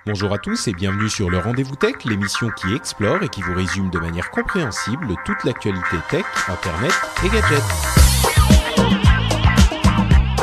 Bonjour à tous et bienvenue sur le Rendez-vous Tech, l'émission qui explore et qui vous résume de manière compréhensible toute l'actualité tech, internet et gadgets.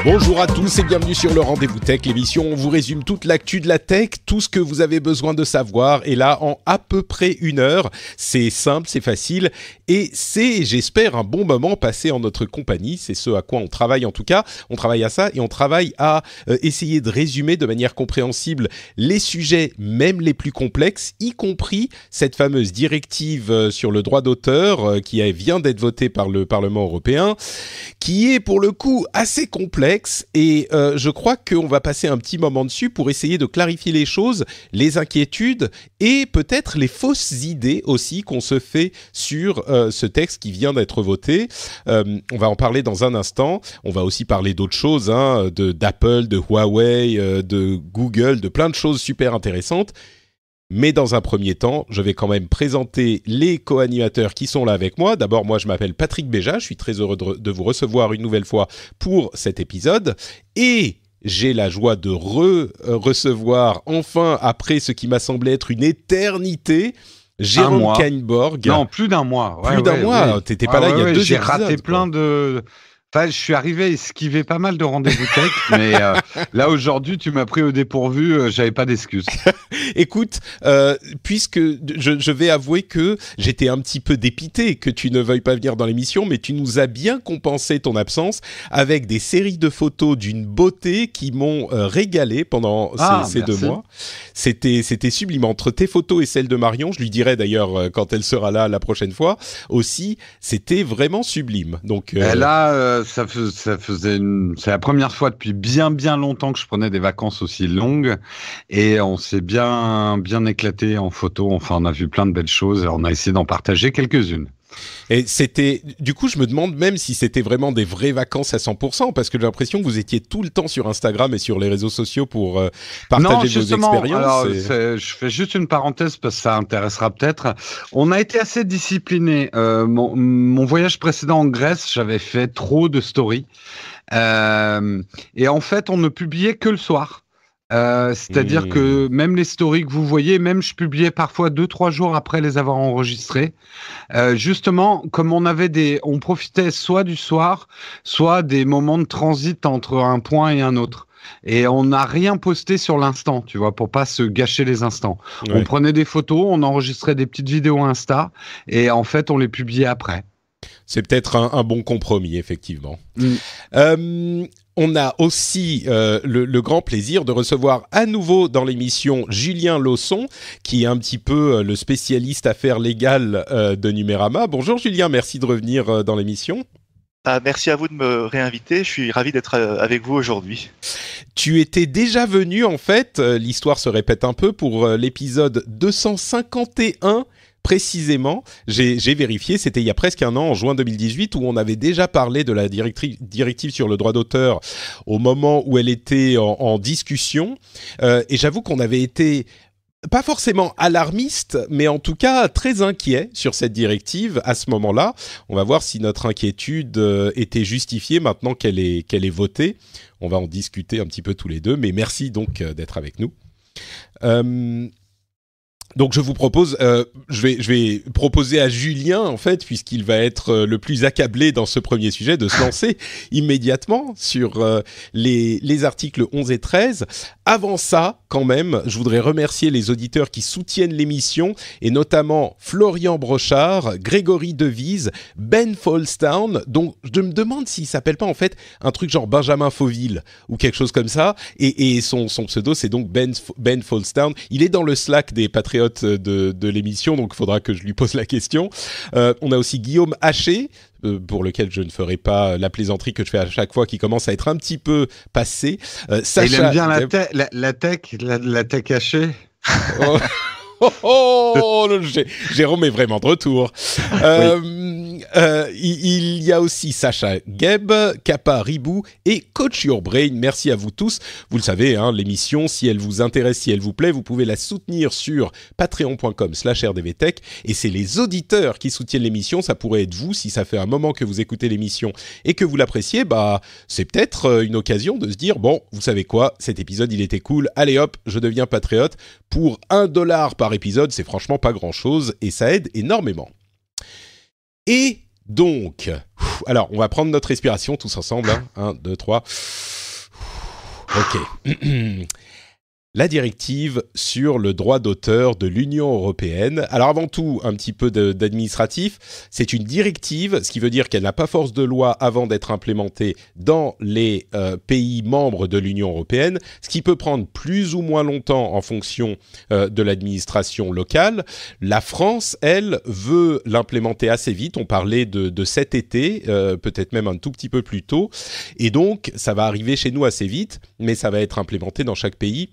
Bonjour à tous et bienvenue sur le Rendez-vous Tech, l'émission où on vous résume toute l'actu de la tech, tout ce que vous avez besoin de savoir, et là en à peu près 1 heure. C'est simple, c'est facile, et c'est, j'espère, un bon moment passé en notre compagnie. C'est ce à quoi on travaille en tout cas. On travaille à ça et on travaille à essayer de résumer de manière compréhensible les sujets, même les plus complexes, y compris cette fameuse directive sur le droit d'auteur qui vient d'être votée par le Parlement européen, qui est pour le coup assez complexe. Et je crois qu'on va passer un petit moment dessus pour essayer de clarifier les choses, les inquiétudes et peut-être les fausses idées aussi qu'on se fait sur ce texte qui vient d'être voté. On va en parler dans un instant. On va aussi parler d'autres choses, d'Apple, de Huawei, de Google, de plein de choses super intéressantes. Mais dans un premier temps, je vais quand même présenter les co-animateurs qui sont là avec moi. D'abord, moi, je m'appelle Patrick Béja. Je suis très heureux de vous recevoir une nouvelle fois pour cet épisode. Et j'ai la joie de recevoir enfin, après ce qui m'a semblé être une éternité, Jérôme Kainborg. Non, plus d'un mois. Plus d'un mois. Ouais. T'étais pas là il y a 2 épisodes. J'ai raté plein de... Enfin, je suis arrivé à esquiver pas mal de rendez-vous tech, mais là aujourd'hui, tu m'as pris au dépourvu, j'avais pas d'excuses. Écoute, puisque je vais avouer que j'étais un petit peu dépité que tu ne veuilles pas venir dans l'émission, mais tu nous as bien compensé ton absence avec des séries de photos d'une beauté qui m'ont régalé pendant ces 2 mois. C'était sublime. Entre tes photos et celles de Marion, je lui dirai d'ailleurs quand elle sera là la prochaine fois aussi, c'était vraiment sublime. Donc là, c'est la première fois depuis bien longtemps que je prenais des vacances aussi longues et on s'est bien éclaté en photo. Enfin, on a vu plein de belles choses et on a essayé d'en partager quelques-unes. Et du coup, je me demande même si c'était vraiment des vraies vacances à 100%, parce que j'ai l'impression que vous étiez tout le temps sur Instagram et sur les réseaux sociaux pour partager vos expériences. Alors, je fais juste une parenthèse parce que ça intéressera peut-être. On a été assez disciplinés. Mon voyage précédent en Grèce, j'avais fait trop de stories. Et en fait, on ne publiait que le soir. C'est-à-dire que même les stories que vous voyez, même je publiais parfois 2-3 jours après les avoir enregistrées. Justement, comme on profitait soit du soir, soit des moments de transit entre un point et un autre. Et on n'a rien posté sur l'instant, tu vois, pour pas se gâcher les instants. Ouais. On prenait des photos, on enregistrait des petites vidéos Insta, et en fait, on les publiait après. C'est peut-être un bon compromis, effectivement. On a aussi le grand plaisir de recevoir à nouveau dans l'émission Julien Lausson, qui est un petit peu le spécialiste affaires légales de Numérama. Bonjour Julien, merci de revenir dans l'émission. Merci à vous de me réinviter, je suis ravi d'être avec vous aujourd'hui. Tu étais déjà venu en fait, l'histoire se répète un peu, pour l'épisode 251. Précisément, j'ai vérifié, c'était il y a presque 1 an, en juin 2018, où on avait déjà parlé de la directive sur le droit d'auteur au moment où elle était en discussion. Et j'avoue qu'on avait été pas forcément alarmiste, mais en tout cas très inquiet sur cette directive à ce moment-là. On va voir si notre inquiétude était justifiée maintenant qu'elle est votée. On va en discuter un petit peu tous les deux, mais merci donc d'être avec nous. Donc je vous propose, je vais proposer à Julien en fait, puisqu'il va être le plus accablé dans ce premier sujet, de se lancer immédiatement sur les articles 11 et 13. Avant ça, quand même, je voudrais remercier les auditeurs qui soutiennent l'émission, et notamment Florian Brochard, Grégory Devise, Ben Falstown, dont je me demande s'il s'appelle pas en fait un truc genre Benjamin Fauville ou quelque chose comme ça, et son pseudo c'est donc Ben Falstown. Il est dans le Slack des Patriotes de l'émission, donc il faudra que je lui pose la question. On a aussi Guillaume Haché, pour lequel je ne ferai pas la plaisanterie que je fais à chaque fois, qui commence à être un petit peu passé. Sacha, il aime bien la tech hachée. Jérôme est vraiment de retour. il y a aussi Sacha Geb, Kappa Ribou et Coach Your Brain. Merci à vous tous. Vous le savez, hein, l'émission, si elle vous intéresse, si elle vous plaît, vous pouvez la soutenir sur patreon.com/rdvtech. Et c'est les auditeurs qui soutiennent l'émission. Ça pourrait être vous, si ça fait un moment que vous écoutez l'émission et que vous l'appréciez. Bah, c'est peut-être une occasion de se dire, bon, vous savez quoi, cet épisode, il était cool. Allez hop, je deviens patriote. Pour $1 par épisode, c'est franchement pas grand-chose et ça aide énormément. Et donc, alors, on va prendre notre respiration tous ensemble. 1, 2, 3. OK. La directive sur le droit d'auteur de l'Union européenne. Alors avant tout, un petit peu d'administratif. C'est une directive, ce qui veut dire qu'elle n'a pas force de loi avant d'être implémentée dans les pays membres de l'Union européenne, ce qui peut prendre plus ou moins longtemps en fonction de l'administration locale. La France, elle, veut l'implémenter assez vite. On parlait de cet été, peut-être même un tout petit peu plus tôt. Et donc, ça va arriver chez nous assez vite, mais ça va être implémenté dans chaque pays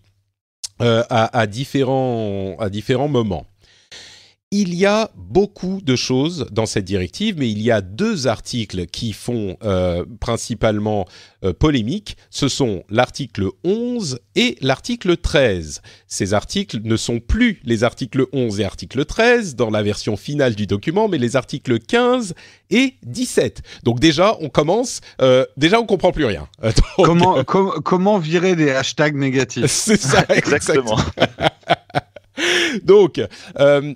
à différents moments. Il y a beaucoup de choses dans cette directive, mais il y a 2 articles qui font principalement polémique. Ce sont l'article 11 et l'article 13. Ces articles ne sont plus les articles 11 et article 13 dans la version finale du document, mais les articles 15 et 17. Donc déjà, on commence... déjà, on comprend plus rien. Donc, comment virer des hashtags négatifs? C'est ça, Exactement. Donc,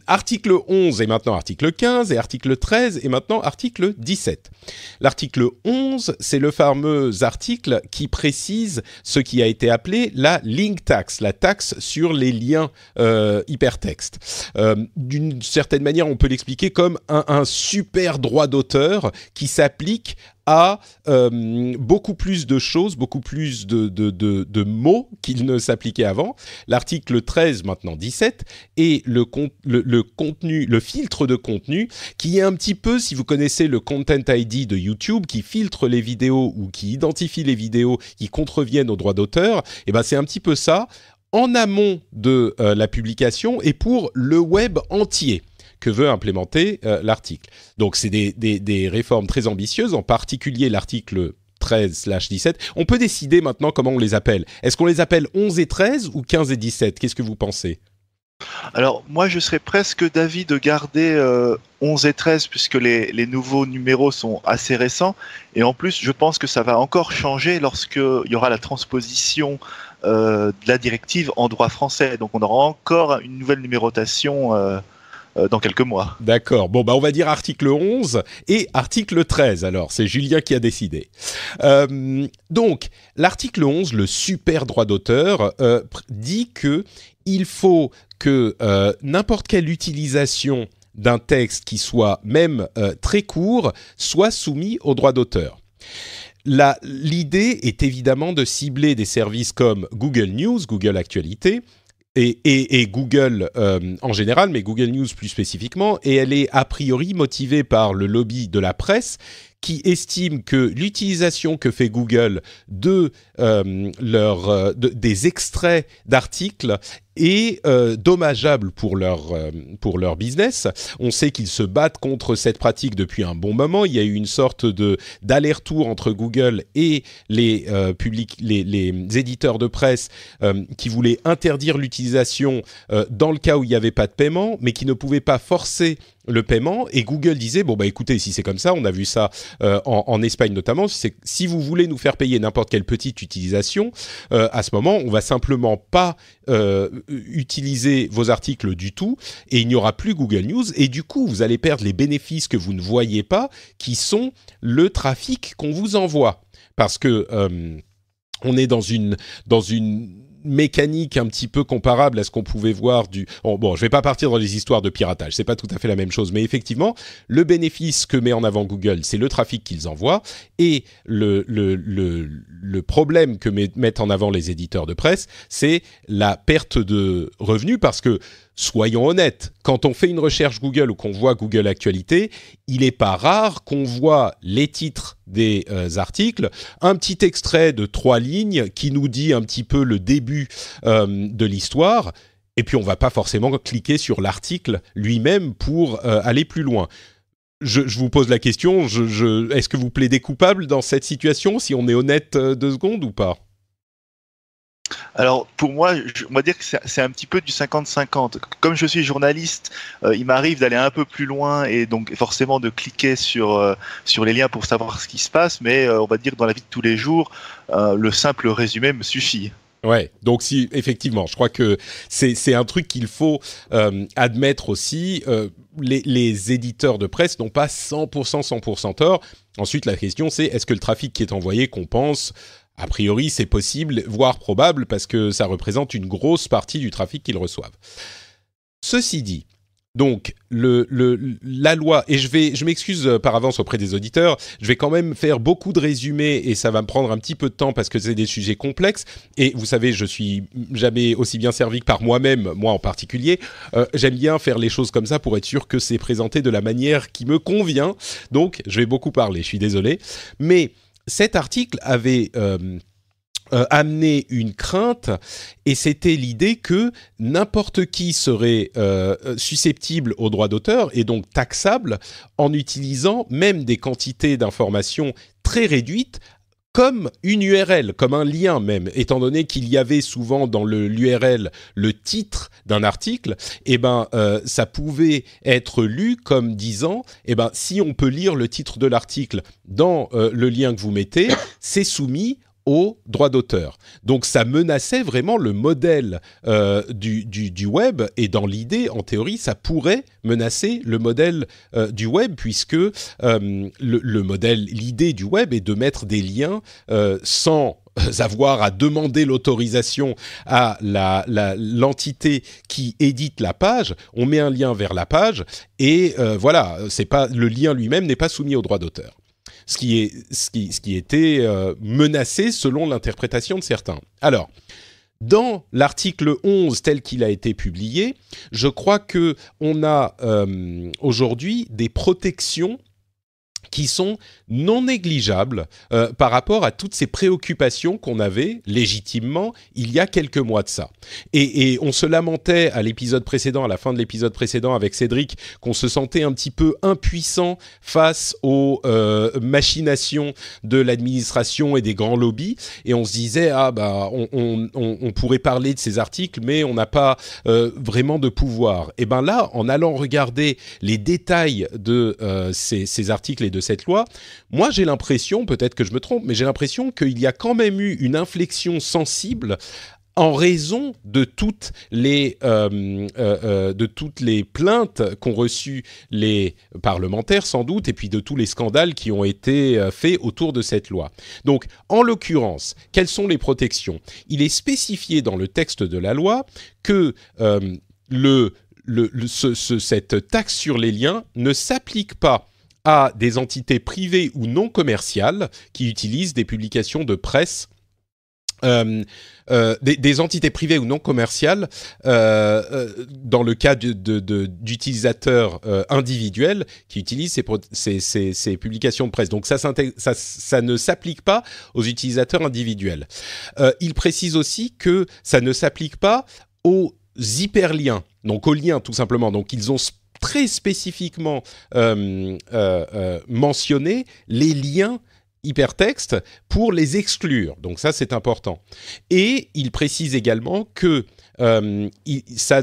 article 11 est maintenant article 15 et article 13 est maintenant article 17. L'article 11, c'est le fameux article qui précise ce qui a été appelé la link tax, la taxe sur les liens hypertextes. D'une certaine manière, on peut l'expliquer comme un super droit d'auteur qui s'applique à beaucoup plus de choses, beaucoup plus de mots qu'il ne s'appliquait avant. L'article 13, maintenant 17, et le contenu, le filtre de contenu, qui est un petit peu, si vous connaissez le Content ID de YouTube, qui filtre les vidéos ou qui identifie les vidéos qui contreviennent aux droits d'auteur, et ben c'est un petit peu ça, en amont de la publication et pour le web entier que veut implémenter l'article. Donc, c'est des réformes très ambitieuses, en particulier l'article 13/17. On peut décider maintenant comment on les appelle. Est-ce qu'on les appelle 11 et 13 ou 15 et 17 ? Qu'est-ce que vous pensez ? Alors, moi, je serais presque d'avis de garder 11 et 13, puisque les nouveaux numéros sont assez récents. Et en plus, je pense que ça va encore changer lorsqu'il y aura la transposition de la directive en droit français. Donc, on aura encore une nouvelle numérotation dans quelques mois. D'accord. Bon, bah on va dire article 11 et article 13. Alors, c'est Julien qui a décidé. Donc, l'article 11, le super droit d'auteur, dit que il faut que n'importe quelle utilisation d'un texte qui soit même très court soit soumis au droit d'auteur. L'idée est évidemment de cibler des services comme Google News, Google Actualité, et Google en général, mais Google News plus spécifiquement, et elle est a priori motivée par le lobby de la presse qui estime que l'utilisation que fait Google des extraits d'articles est dommageable pour leur business. On sait qu'ils se battent contre cette pratique depuis un bon moment. Il y a eu une sorte d'aller-retour entre Google et les éditeurs de presse qui voulaient interdire l'utilisation dans le cas où il n'y avait pas de paiement, mais qui ne pouvaient pas forcer le paiement, et Google disait bon bah écoutez, si c'est comme ça, on a vu ça en Espagne notamment, si vous voulez nous faire payer n'importe quelle petite utilisation, à ce moment on va simplement pas utiliser vos articles du tout, et il n'y aura plus Google News, et du coup vous allez perdre les bénéfices que vous ne voyez pas, qui sont le trafic qu'on vous envoie, parce que on est dans une mécanique un petit peu comparable à ce qu'on pouvait voir bon, je vais pas partir dans les histoires de piratage, c'est pas tout à fait la même chose, mais effectivement, le bénéfice que met en avant Google, c'est le trafic qu'ils envoient, et le problème que mettent en avant les éditeurs de presse, c'est la perte de revenus, parce que soyons honnêtes, quand on fait une recherche Google ou qu'on voit Google Actualité, il n'est pas rare qu'on voit les titres des articles, un petit extrait de 3 lignes qui nous dit un petit peu le début de l'histoire, et puis on ne va pas forcément cliquer sur l'article lui-même pour aller plus loin. je vous pose la question, est-ce que vous plaidez coupable dans cette situation, si on est honnête 2 secondes ou pas ? Alors pour moi, on va dire que c'est un petit peu du 50-50. Comme je suis journaliste, il m'arrive d'aller un peu plus loin et donc forcément de cliquer sur les liens pour savoir ce qui se passe, mais on va dire que dans la vie de tous les jours, le simple résumé me suffit. Ouais, donc si effectivement, je crois que c'est un truc qu'il faut admettre aussi. Les éditeurs de presse n'ont pas 100% tort. Ensuite, la question c'est est-ce que le trafic qui est envoyé compense ? A priori, c'est possible, voire probable, parce que ça représente une grosse partie du trafic qu'ils reçoivent. Ceci dit, donc la loi, et je m'excuse par avance auprès des auditeurs, je vais quand même faire beaucoup de résumés et ça va me prendre un petit peu de temps parce que c'est des sujets complexes. Et vous savez, je suis jamais aussi bien servi que par moi-même, moi en particulier. J'aime bien faire les choses comme ça pour être sûr que c'est présenté de la manière qui me convient. Donc, je vais beaucoup parler, je suis désolé. Mais cet article avait amené une crainte et c'était l'idée que n'importe qui serait susceptible aux droits d'auteur et donc taxable en utilisant même des quantités d'informations très réduites comme une URL, comme un lien même, étant donné qu'il y avait souvent dans l'URL le titre d'un article, ça pouvait être lu comme disant, si on peut lire le titre de l'article dans le lien que vous mettez, c'est soumis aux droits d'auteur. Donc ça menaçait vraiment le modèle du web, et dans l'idée, en théorie, ça pourrait menacer le modèle du web, puisque l'idée du web est de mettre des liens sans avoir à demander l'autorisation à l'entité qui édite la page. On met un lien vers la page et voilà, le lien lui-même n'est pas soumis aux droits d'auteur. Ce qui était menacé selon l'interprétation de certains. Alors, dans l'article 11 tel qu'il a été publié, je crois qu'on a aujourd'hui des protections qui sont non négligeables par rapport à toutes ces préoccupations qu'on avait légitimement il y a quelques mois de ça. Et on se lamentait à la fin de l'épisode précédent avec Cédric, qu'on se sentait un petit peu impuissant face aux machinations de l'administration et des grands lobbies, et on se disait on pourrait parler de ces articles, mais on n'a pas vraiment de pouvoir. Et ben là, en allant regarder les détails de ces articles et de cette loi, moi j'ai l'impression, peut-être que je me trompe, mais j'ai l'impression qu'il y a quand même eu une inflexion sensible en raison de toutes les plaintes qu'ont reçues les parlementaires sans doute, et puis de tous les scandales qui ont été faits autour de cette loi. Donc, en l'occurrence, quelles sont les protections ? Il est spécifié dans le texte de la loi que cette taxe sur les liens ne s'applique pas à des entités privées ou non commerciales qui utilisent des publications de presse, des entités privées ou non commerciales dans le cas d'utilisateurs individuels qui utilisent ces publications de presse. Donc ça ne s'applique pas aux utilisateurs individuels. Il précise aussi que ça ne s'applique pas aux hyperliens, donc aux liens tout simplement. Donc ils ont très spécifiquement mentionner les liens hypertextes pour les exclure. Donc ça, c'est important. Et il précise également que ça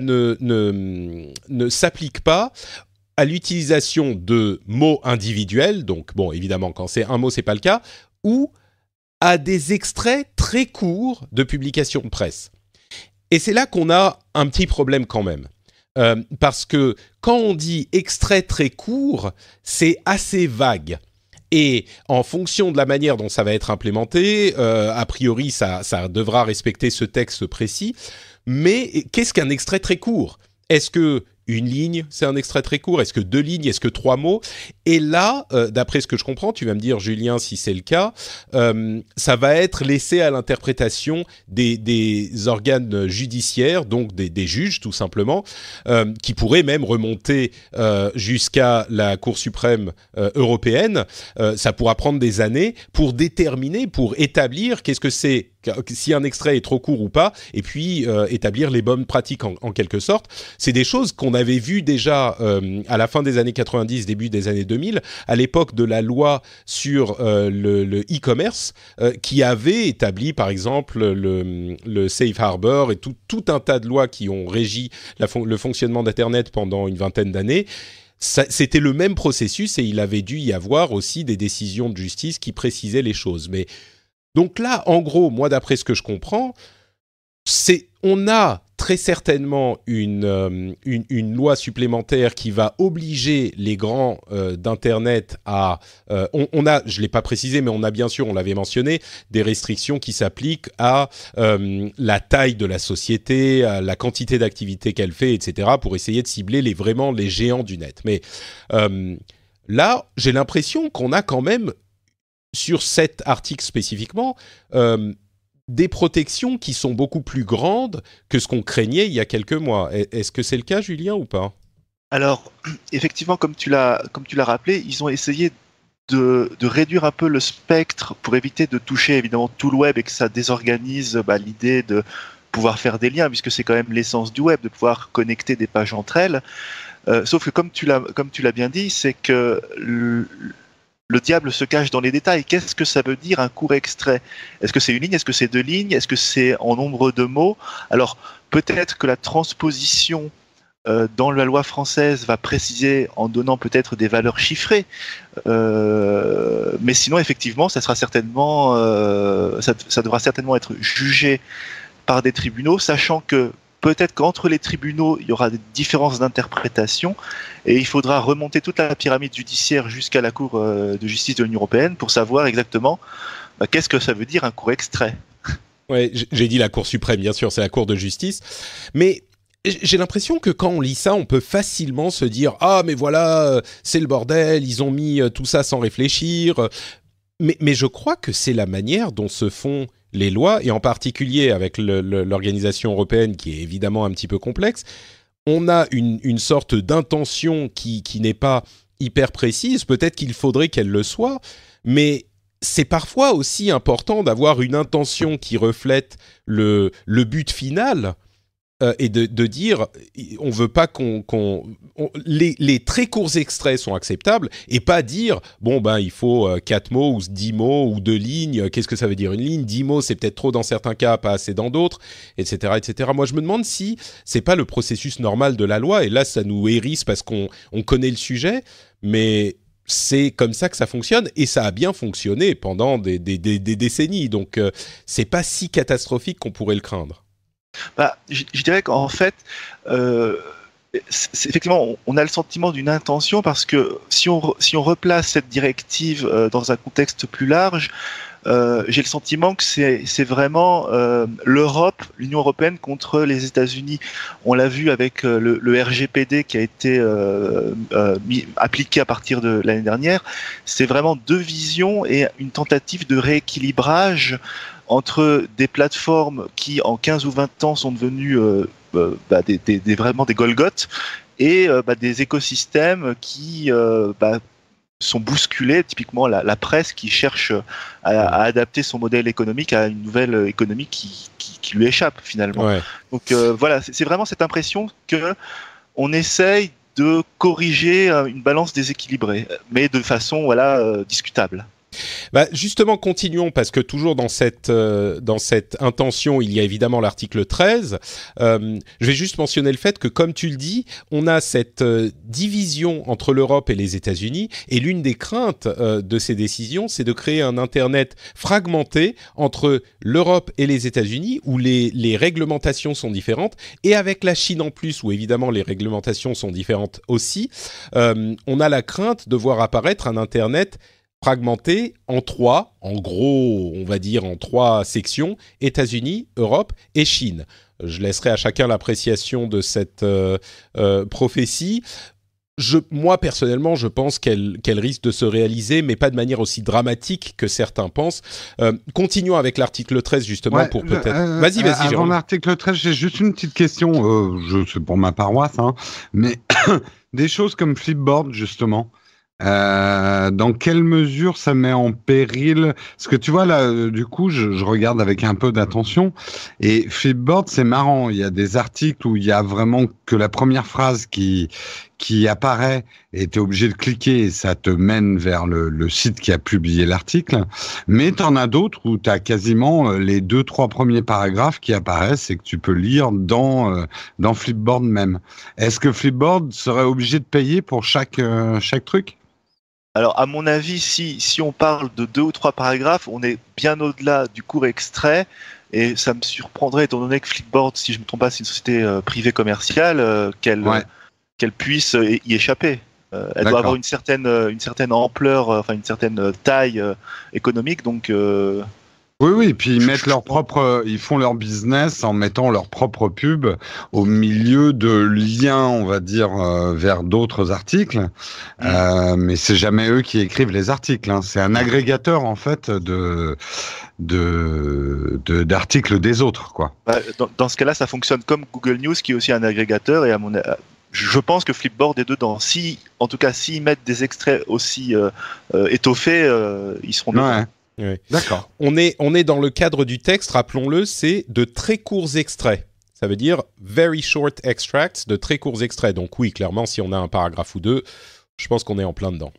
ne s'applique pas à l'utilisation de mots individuels. Donc bon, évidemment, quand c'est un mot, c'est pas le cas, ou à des extraits très courts de publications de presse. Et c'est là qu'on a un petit problème quand même. Parce que quand on dit extrait très court, c'est assez vague. Et en fonction de la manière dont ça va être implémenté, a priori, ça devra respecter ce texte précis. Mais qu'est-ce qu'un extrait très court ? Est-ce que une ligne, c'est un extrait très court ? Est-ce que 2 lignes ? Est-ce que 3 mots ? Et là, d'après ce que je comprends, tu vas me dire, Julien, si c'est le cas, ça va être laissé à l'interprétation des organes judiciaires, donc des juges, tout simplement, qui pourraient même remonter jusqu'à la Cour suprême européenne. Ça pourra prendre des années pour déterminer, pour établir qu'est-ce que c'est, si un extrait est trop court ou pas, et puis établir les bonnes pratiques en quelque sorte. C'est des choses qu'on qu'on avait vu déjà à la fin des années 90, début des années 2000, à l'époque de la loi sur le e-commerce, qui avait établi, par exemple, le Safe Harbor et tout un tas de lois qui ont régi le fonctionnement d'Internet pendant une vingtaine d'années. C'était le même processus et il avait dû y avoir aussi des décisions de justice qui précisaient les choses. Mais donc là, en gros, moi, d'après ce que je comprends, on a très certainement une loi supplémentaire qui va obliger les grands d'Internet à... on a, je ne l'ai pas précisé, mais on a bien sûr, on l'avait mentionné, des restrictions qui s'appliquent à la taille de la société, à la quantité d'activités qu'elle fait, etc., pour essayer de cibler vraiment les géants du net. Mais là, j'ai l'impression qu'on a quand même, sur cet article spécifiquement, des protections qui sont beaucoup plus grandes que ce qu'on craignait il y a quelques mois. Est-ce que c'est le cas, Julien, ou pas ? Alors, effectivement, comme tu l'as rappelé, ils ont essayé de réduire un peu le spectre pour éviter de toucher évidemment tout le web et que ça désorganise l'idée de pouvoir faire des liens, puisque c'est quand même l'essence du web, de pouvoir connecter des pages entre elles. Sauf que comme tu l'as bien dit, c'est que le diable se cache dans les détails. Qu'est-ce que ça veut dire un court extrait ? Est-ce que c'est une ligne ? Est-ce que c'est deux lignes ? Est-ce que c'est en nombre de mots ? Alors, peut-être que la transposition dans la loi française va préciser en donnant peut-être des valeurs chiffrées. Mais sinon, effectivement, ça devra certainement être jugé par des tribunaux, sachant que peut-être qu'entre les tribunaux, il y aura des différences d'interprétation et il faudra remonter toute la pyramide judiciaire jusqu'à la Cour de justice de l'Union européenne pour savoir exactement qu'est-ce que ça veut dire un court extrait. Ouais, j'ai dit la Cour suprême, bien sûr, c'est la Cour de justice. Mais j'ai l'impression que quand on lit ça, on peut facilement se dire « Ah, mais voilà, c'est le bordel, ils ont mis tout ça sans réfléchir. » Mais je crois que c'est la manière dont se font les lois, et en particulier avec l'organisation européenne qui est évidemment un petit peu complexe. On a une sorte d'intention qui n'est pas hyper précise, peut-être qu'il faudrait qu'elle le soit, mais c'est parfois aussi important d'avoir une intention qui reflète le but final et de dire on veut pas les très courts extraits sont acceptables et pas dire il faut 4 mots ou 10 mots ou 2 lignes, qu'est-ce que ça veut dire une ligne, 10 mots c'est peut-être trop dans certains cas, pas assez dans d'autres, etc. Moi je me demande si c'est pas le processus normal de la loi, et là ça nous hérisse parce qu'on connaît le sujet, mais c'est comme ça que ça fonctionne et ça a bien fonctionné pendant des décennies, donc c'est pas si catastrophique qu'on pourrait le craindre. Je dirais qu'en fait, effectivement, on a le sentiment d'une intention parce que si on replace cette directive dans un contexte plus large, j'ai le sentiment que c'est vraiment l'Europe, l'Union européenne contre les États-Unis. On l'a vu avec le RGPD qui a été appliqué à partir de l'année dernière. C'est vraiment deux visions et une tentative de rééquilibrage entre des plateformes qui, en 15 ou 20 ans, sont devenues vraiment des Golgoth et des écosystèmes qui sont bousculés, typiquement la presse qui cherche à adapter son modèle économique à une nouvelle économie qui lui échappe finalement. Ouais. Donc voilà, c'est vraiment cette impression qu'on essaye de corriger une balance déséquilibrée, mais de façon discutable. Justement, continuons, parce que toujours dans cette intention, il y a évidemment l'article 13. Je vais juste mentionner le fait que, comme tu le dis, on a cette division entre l'Europe et les États-Unis, et l'une des craintes de ces décisions, c'est de créer un Internet fragmenté entre l'Europe et les États-Unis, où les réglementations sont différentes, et avec la Chine en plus, où évidemment les réglementations sont différentes aussi. On a la crainte de voir apparaître un Internet fragmenté en trois, en gros, on va dire en trois sections, États-Unis, Europe et Chine. Je laisserai à chacun l'appréciation de cette prophétie. Moi, personnellement, je pense qu'elle risque de se réaliser, mais pas de manière aussi dramatique que certains pensent. Continuons avec l'article 13, justement, pour peut-être... Vas-y, Avant Jérôme. L'article 13, j'ai juste une petite question, c'est pour ma paroisse, mais des choses comme Flipboard, justement, Dans quelle mesure ça met en péril? Parce que tu vois là, du coup, je regarde avec un peu d'attention. Et Flipboard, c'est marrant. Il y a des articles où il y a vraiment que la première phrase qui apparaît et tu es obligé de cliquer et ça te mène vers le site qui a publié l'article. Mais tu en as d'autres où tu as quasiment les 2-3 premiers paragraphes qui apparaissent et que tu peux lire dans Flipboard même. Est-ce que Flipboard serait obligé de payer pour chaque truc? Alors, à mon avis, si on parle de 2 ou 3 paragraphes, on est bien au-delà du court extrait. Et ça me surprendrait, étant donné que Flipboard, si je ne me trompe pas, c'est une société privée commerciale, qu'elle puisse y échapper. Elle doit avoir une certaine ampleur, enfin une certaine taille économique, donc. Oui, et puis ils font leur business en mettant leur propre pub au milieu de liens, on va dire, vers d'autres articles. Mais c'est jamais eux qui écrivent les articles, hein. C'est un agrégateur en fait d'articles des autres, quoi. Dans ce cas-là, ça fonctionne comme Google News, qui est aussi un agrégateur, et je pense que Flipboard est dedans. En tout cas, s'ils mettent des extraits aussi étoffés, ils seront dedans. Ouais. Oui. D'accord. On est dans le cadre du texte, rappelons-le, c'est de très courts extraits. Ça veut dire very short extracts, de très courts extraits. Donc oui, clairement, si on a un paragraphe ou deux, je pense qu'on est en plein dedans.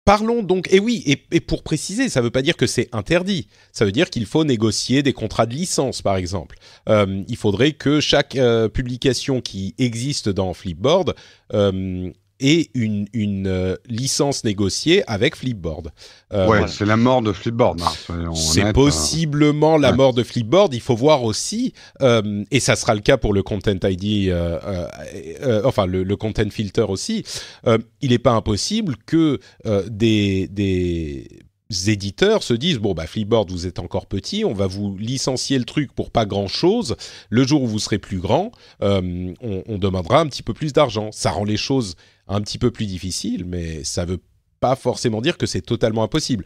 Parlons donc, et pour préciser, ça ne veut pas dire que c'est interdit. Ça veut dire qu'il faut négocier des contrats de licence, par exemple. Il faudrait que chaque publication qui existe dans Flipboard et une licence négociée avec Flipboard. Voilà. C'est la mort de Flipboard. Hein, c'est possiblement la mort de Flipboard. Il faut voir aussi, et ça sera le cas pour le Content ID, enfin le Content Filter aussi, il n'est pas impossible que des éditeurs se disent bon bah Flipboard, vous êtes encore petit, on va vous licencier le truc pour pas grand chose. Le jour où vous serez plus grand, on demandera un petit peu plus d'argent. Ça rend les choses un petit peu plus difficiles, mais ça veut pas forcément dire que c'est totalement impossible.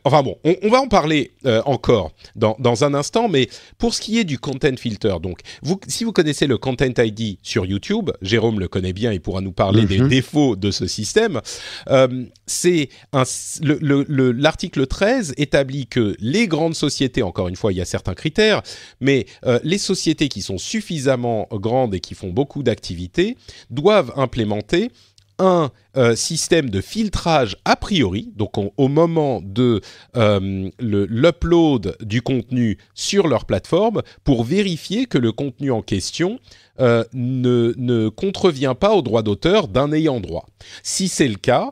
Enfin bon, on va en parler encore dans un instant, mais pour ce qui est du Content Filter, donc si vous connaissez le Content ID sur YouTube, Jérôme le connaît bien, il pourra nous parler des défauts de ce système. L'article 13 établit que les grandes sociétés, encore une fois, il y a certains critères, mais les sociétés qui sont suffisamment grandes et qui font beaucoup d'activités doivent implémenter un système de filtrage a priori, donc au moment de l'upload du contenu sur leur plateforme, pour vérifier que le contenu en question ne contrevient pas aux droits d'auteur d'un ayant droit. Si c'est le cas,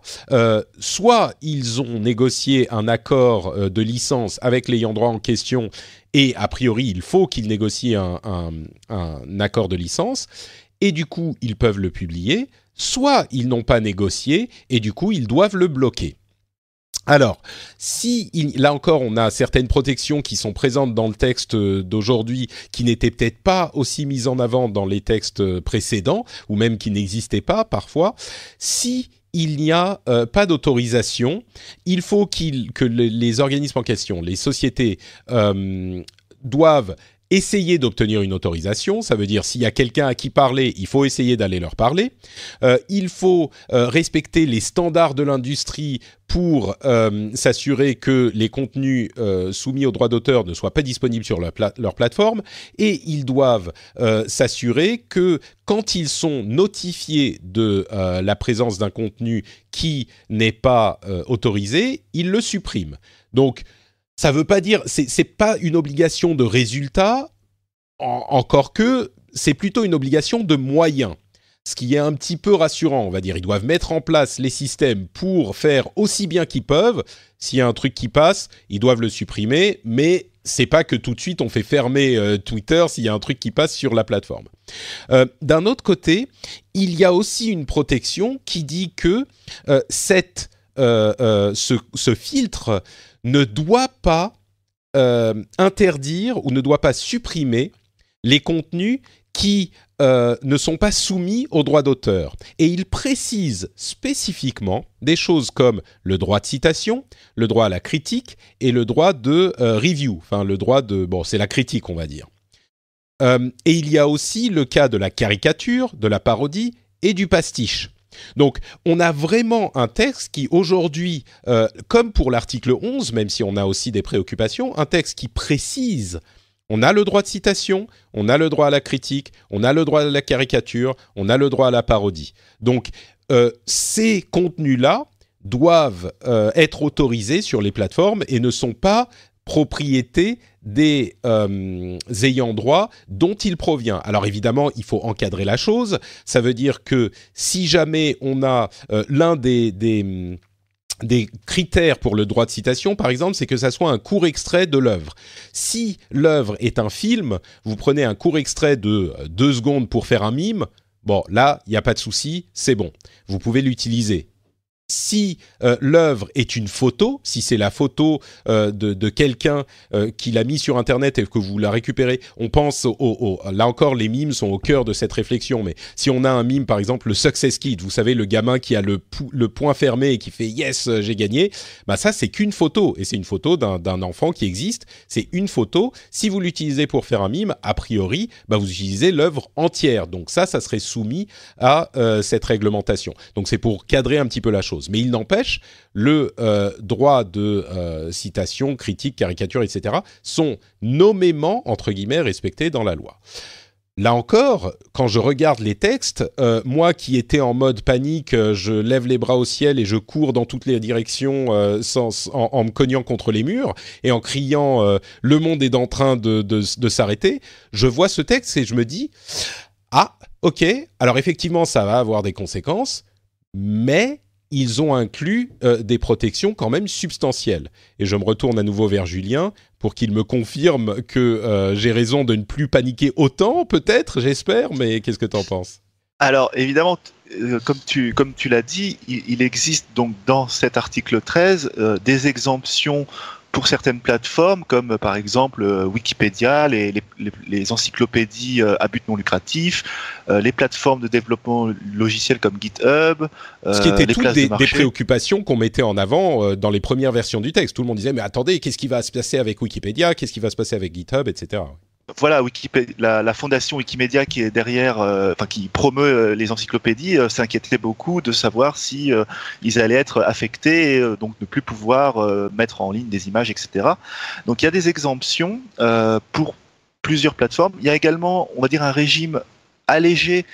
soit ils ont négocié un accord de licence avec l'ayant droit en question, et a priori il faut qu'ils négocient un accord de licence, et du coup ils peuvent le publier, soit ils n'ont pas négocié et du coup ils doivent le bloquer. Alors, là encore, on a certaines protections qui sont présentes dans le texte d'aujourd'hui qui n'étaient peut-être pas aussi mises en avant dans les textes précédents, ou même qui n'existaient pas parfois. Si il n'y a pas d'autorisation, il faut que les organismes en question, les sociétés, doivent essayer d'obtenir une autorisation. Ça veut dire s'il y a quelqu'un à qui parler, il faut essayer d'aller leur parler. Il faut respecter les standards de l'industrie pour s'assurer que les contenus soumis aux droits d'auteur ne soient pas disponibles sur leur plateforme. Et ils doivent s'assurer que quand ils sont notifiés de la présence d'un contenu qui n'est pas autorisé, ils le suppriment. Donc, ça veut pas dire, c'est pas une obligation de résultat, encore que c'est plutôt une obligation de moyens. Ce qui est un petit peu rassurant, on va dire. Ils doivent mettre en place les systèmes pour faire aussi bien qu'ils peuvent. S'il y a un truc qui passe, ils doivent le supprimer, mais c'est pas que tout de suite on fait fermer Twitter s'il y a un truc qui passe sur la plateforme. D'un autre côté, il y a aussi une protection qui dit que ce filtre ne doit pas interdire ou ne doit pas supprimer les contenus qui ne sont pas soumis aux droits d'auteur. Et il précise spécifiquement des choses comme le droit de citation, le droit à la critique et le droit de review. Enfin, le droit de... Bon, c'est la critique, on va dire. Et il y a aussi le cas de la caricature, de la parodie et du pastiche. Donc, on a vraiment un texte qui, aujourd'hui, comme pour l'article 11, même si on a aussi des préoccupations, un texte qui précise, on a le droit de citation, on a le droit à la critique, on a le droit à la caricature, on a le droit à la parodie. Donc, ces contenus-là doivent être autorisés sur les plateformes et ne sont pas propriété des ayants droit dont il provient. Alors évidemment, il faut encadrer la chose. Ça veut dire que si jamais on a l'un des critères pour le droit de citation, par exemple, c'est que ça soit un court extrait de l'œuvre. Si l'œuvre est un film, vous prenez un court extrait de 2 secondes pour faire un mime, bon, là, il n'y a pas de souci, c'est bon. Vous pouvez l'utiliser. Si l'œuvre est une photo, si c'est la photo de quelqu'un qui l'a mis sur Internet et que vous la récupérez, on pense là encore, les mimes sont au cœur de cette réflexion, mais si on a un mime, par exemple, le Success Kid, vous savez, le gamin qui a le poing fermé et qui fait « Yes, j'ai gagné », bah ça, c'est qu'une photo, et c'est une photo d'un enfant qui existe, c'est une photo. Si vous l'utilisez pour faire un mime, a priori, bah vous utilisez l'œuvre entière, donc ça serait soumis à cette réglementation. Donc c'est pour cadrer un petit peu la chose. Mais il n'empêche, le droit de citation, critique, caricature, etc. sont nommément, entre guillemets, respectés dans la loi. Là encore, quand je regarde les textes, moi qui étais en mode panique, je lève les bras au ciel et je cours dans toutes les directions en me cognant contre les murs et en criant « Le monde est en train de s'arrêter », je vois ce texte et je me dis « Ah, ok, alors effectivement, ça va avoir des conséquences, mais… » ils ont inclus des protections quand même substantielles. Et je me retourne à nouveau vers Julien pour qu'il me confirme que j'ai raison de ne plus paniquer autant, peut-être, j'espère, mais qu'est-ce que tu en penses ? Alors, évidemment, comme tu l'as dit, il existe donc dans cet article 13 des exemptions pour certaines plateformes, comme par exemple Wikipédia, les encyclopédies à but non lucratif, les plateformes de développement logiciel comme GitHub. Ce qui était toutes des préoccupations qu'on mettait en avant dans les premières versions du texte. Tout le monde disait, mais attendez, qu'est-ce qui va se passer avec Wikipédia ? Qu'est-ce qui va se passer avec GitHub, etc. Voilà, la fondation Wikimedia qui est derrière, qui promeut les encyclopédies, s'inquiétait beaucoup de savoir si ils allaient être affectés, donc ne plus pouvoir mettre en ligne des images, etc. Donc il y a des exemptions pour plusieurs plateformes. Il y a également, on va dire, un régime allégé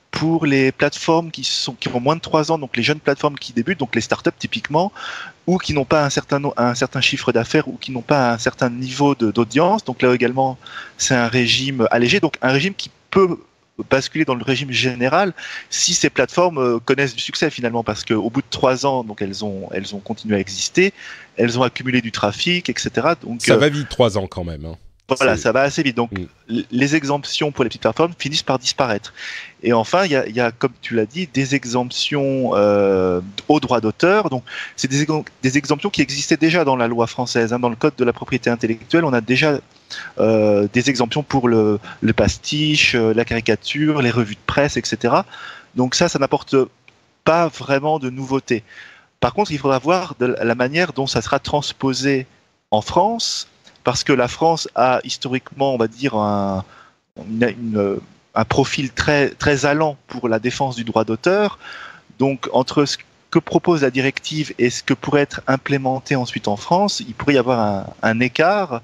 pour les plateformes qui ont moins de 3 ans, donc les jeunes plateformes qui débutent, donc les startups typiquement, ou qui n'ont pas un certain chiffre d'affaires, ou qui n'ont pas un certain niveau d'audience. Donc là également, c'est un régime allégé, donc un régime qui peut basculer dans le régime général si ces plateformes connaissent du succès finalement, parce qu'au bout de 3 ans, donc elles ont continué à exister, elles ont accumulé du trafic, etc. Donc, ça va vite 3 ans quand même, hein. Voilà, ça va assez vite. Donc, les exemptions pour les petites plateformes finissent par disparaître. Et enfin, il y a, comme tu l'as dit, des exemptions au droit d'auteur. Donc, c'est des exemptions qui existaient déjà dans la loi française. Dans le code de la propriété intellectuelle, on a déjà des exemptions pour le pastiche, la caricature, les revues de presse, etc. Donc ça n'apporte pas vraiment de nouveautés. Par contre, il faudra voir la manière dont ça sera transposé en France, parce que la France a historiquement, on va dire, un profil très, très allant pour la défense du droit d'auteur. Donc, entre ce que propose la directive et ce que pourrait être implémenté ensuite en France, il pourrait y avoir un écart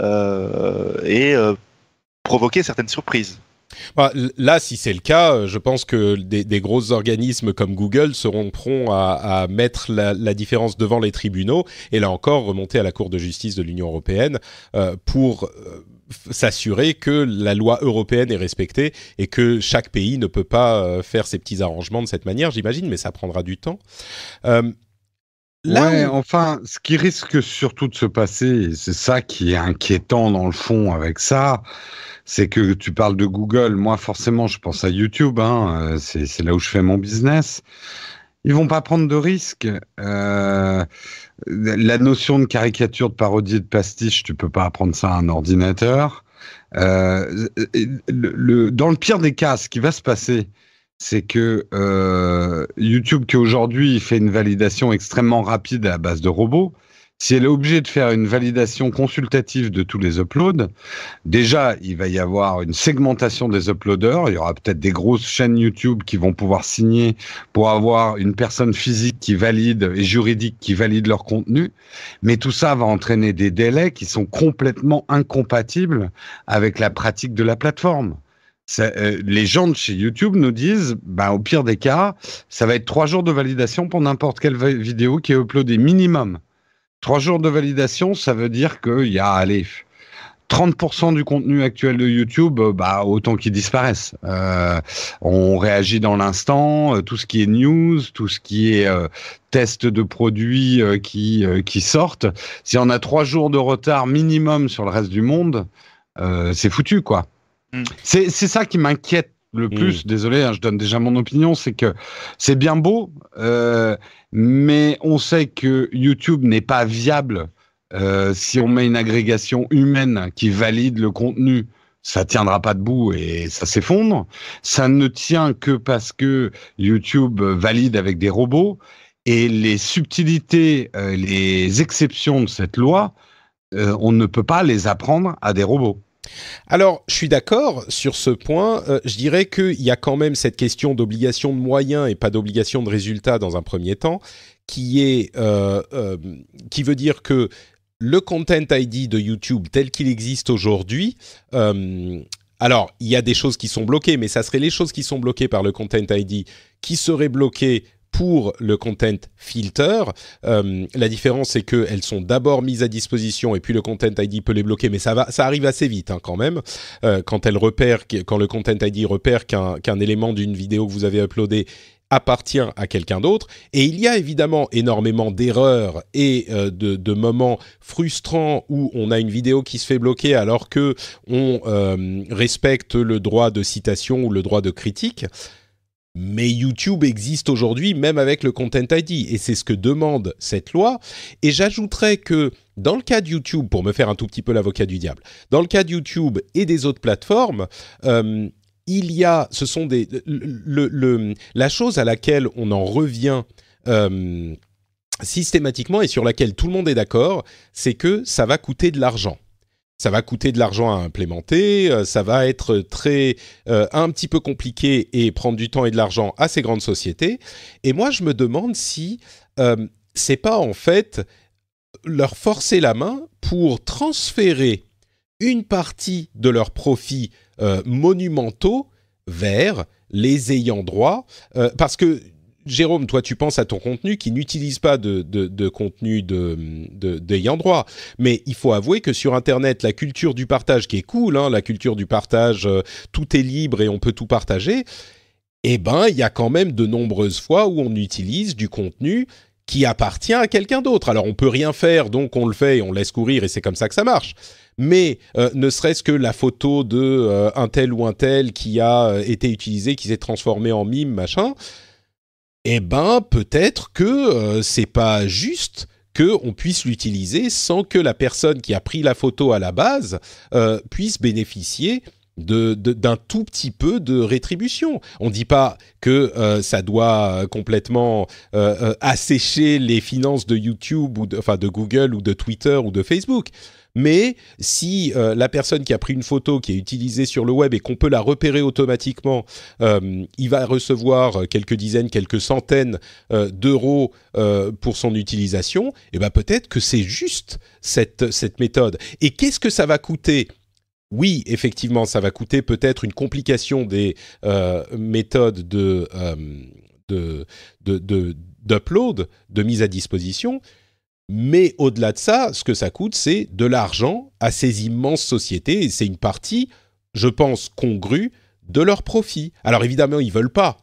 et provoquer certaines surprises. Là, si c'est le cas, je pense que des gros organismes comme Google seront prompts à mettre la différence devant les tribunaux et là encore remonter à la Cour de justice de l'Union européenne pour s'assurer que la loi européenne est respectée et que chaque pays ne peut pas faire ses petits arrangements de cette manière, j'imagine, mais ça prendra du temps. Enfin, ce qui risque surtout de se passer, et c'est ça qui est inquiétant dans le fond avec ça, c'est que tu parles de Google, moi forcément je pense à YouTube, c'est là où je fais mon business. Ils vont pas prendre de risques. La notion de caricature, de parodie, de pastiche, tu peux pas apprendre ça à un ordinateur. Dans le pire des cas, ce qui va se passer, c'est que YouTube, qui aujourd'hui fait une validation extrêmement rapide à base de robots, si elle est obligée de faire une validation consultative de tous les uploads, déjà, il va y avoir une segmentation des uploaders. Il y aura peut-être des grosses chaînes YouTube qui vont pouvoir signer pour avoir une personne physique qui valide et juridique qui valide leur contenu. Mais tout ça va entraîner des délais qui sont complètement incompatibles avec la pratique de la plateforme. Les gens de chez YouTube nous disent, au pire des cas, ça va être 3 jours de validation pour n'importe quelle vidéo qui est uploadée minimum. 3 jours de validation, ça veut dire qu'il y a, 30% du contenu actuel de YouTube, autant qu'il disparaisse. On réagit dans l'instant, tout ce qui est news, tout ce qui est test de produits qui sortent. Si on a 3 jours de retard minimum sur le reste du monde, c'est foutu, quoi. C'est ça qui m'inquiète le plus. Désolé, je donne déjà mon opinion, c'est que c'est bien beau, mais on sait que YouTube n'est pas viable si on met une agrégation humaine qui valide le contenu. Ça tiendra pas debout et ça s'effondre. Ça ne tient que parce que YouTube valide avec des robots et les subtilités, les exceptions de cette loi, on ne peut pas les apprendre à des robots. Alors, je suis d'accord sur ce point. Je dirais qu'il y a quand même cette question d'obligation de moyens et pas d'obligation de résultats dans un premier temps, qui veut dire que le Content ID de YouTube tel qu'il existe aujourd'hui, alors il y a des choses qui sont bloquées, mais ça serait les choses qui sont bloquées par le Content ID qui seraient bloquées pour le content filter. La différence, c'est qu'elles sont d'abord mises à disposition et puis le Content ID peut les bloquer, mais ça arrive assez vite quand même. Quand le Content ID repère qu'un élément d'une vidéo que vous avez uploadée appartient à quelqu'un d'autre. Et il y a évidemment énormément d'erreurs et de moments frustrants où on a une vidéo qui se fait bloquer alors que on respecte le droit de citation ou le droit de critique. Mais YouTube existe aujourd'hui même avec le Content ID et c'est ce que demande cette loi. Et j'ajouterais que dans le cas de YouTube, pour me faire un tout petit peu l'avocat du diable, dans le cas de YouTube et des autres plateformes, la chose à laquelle on en revient systématiquement et sur laquelle tout le monde est d'accord, c'est que ça va coûter de l'argent. Ça va coûter de l'argent à implémenter, ça va être un petit peu compliqué et prendre du temps et de l'argent à ces grandes sociétés. Et moi, je me demande si c'est pas en fait leur forcer la main pour transférer une partie de leurs profits monumentaux vers les ayants droit, parce que Jérôme, toi, tu penses à ton contenu qui n'utilise pas de contenu d'ayant droit. Mais il faut avouer que sur Internet, la culture du partage qui est cool, la culture du partage, tout est libre et on peut tout partager, il y a quand même de nombreuses fois où on utilise du contenu qui appartient à quelqu'un d'autre. Alors, on peut rien faire, donc on le fait et on laisse courir et c'est comme ça que ça marche. Mais ne serait-ce que la photo de un tel ou un tel qui a été utilisé, qui s'est transformé en mime, machin... peut-être que c'est pas juste qu'on puisse l'utiliser sans que la personne qui a pris la photo à la base puisse bénéficier d'un tout petit peu de rétribution. On ne dit pas que ça doit complètement assécher les finances de YouTube, de Google ou de Twitter ou de Facebook. Mais si la personne qui a pris une photo qui est utilisée sur le web et qu'on peut la repérer automatiquement, il va recevoir quelques dizaines, quelques centaines d'euros pour son utilisation, peut-être que c'est juste cette méthode. Et qu'est-ce que ça va coûter ? Oui, effectivement, ça va coûter peut-être une complication des méthodes d'upload, de mise à disposition. Mais au-delà de ça, ce que ça coûte, c'est de l'argent à ces immenses sociétés. Et c'est une partie, je pense, congrue de leurs profits. Alors évidemment, ils ne veulent pas.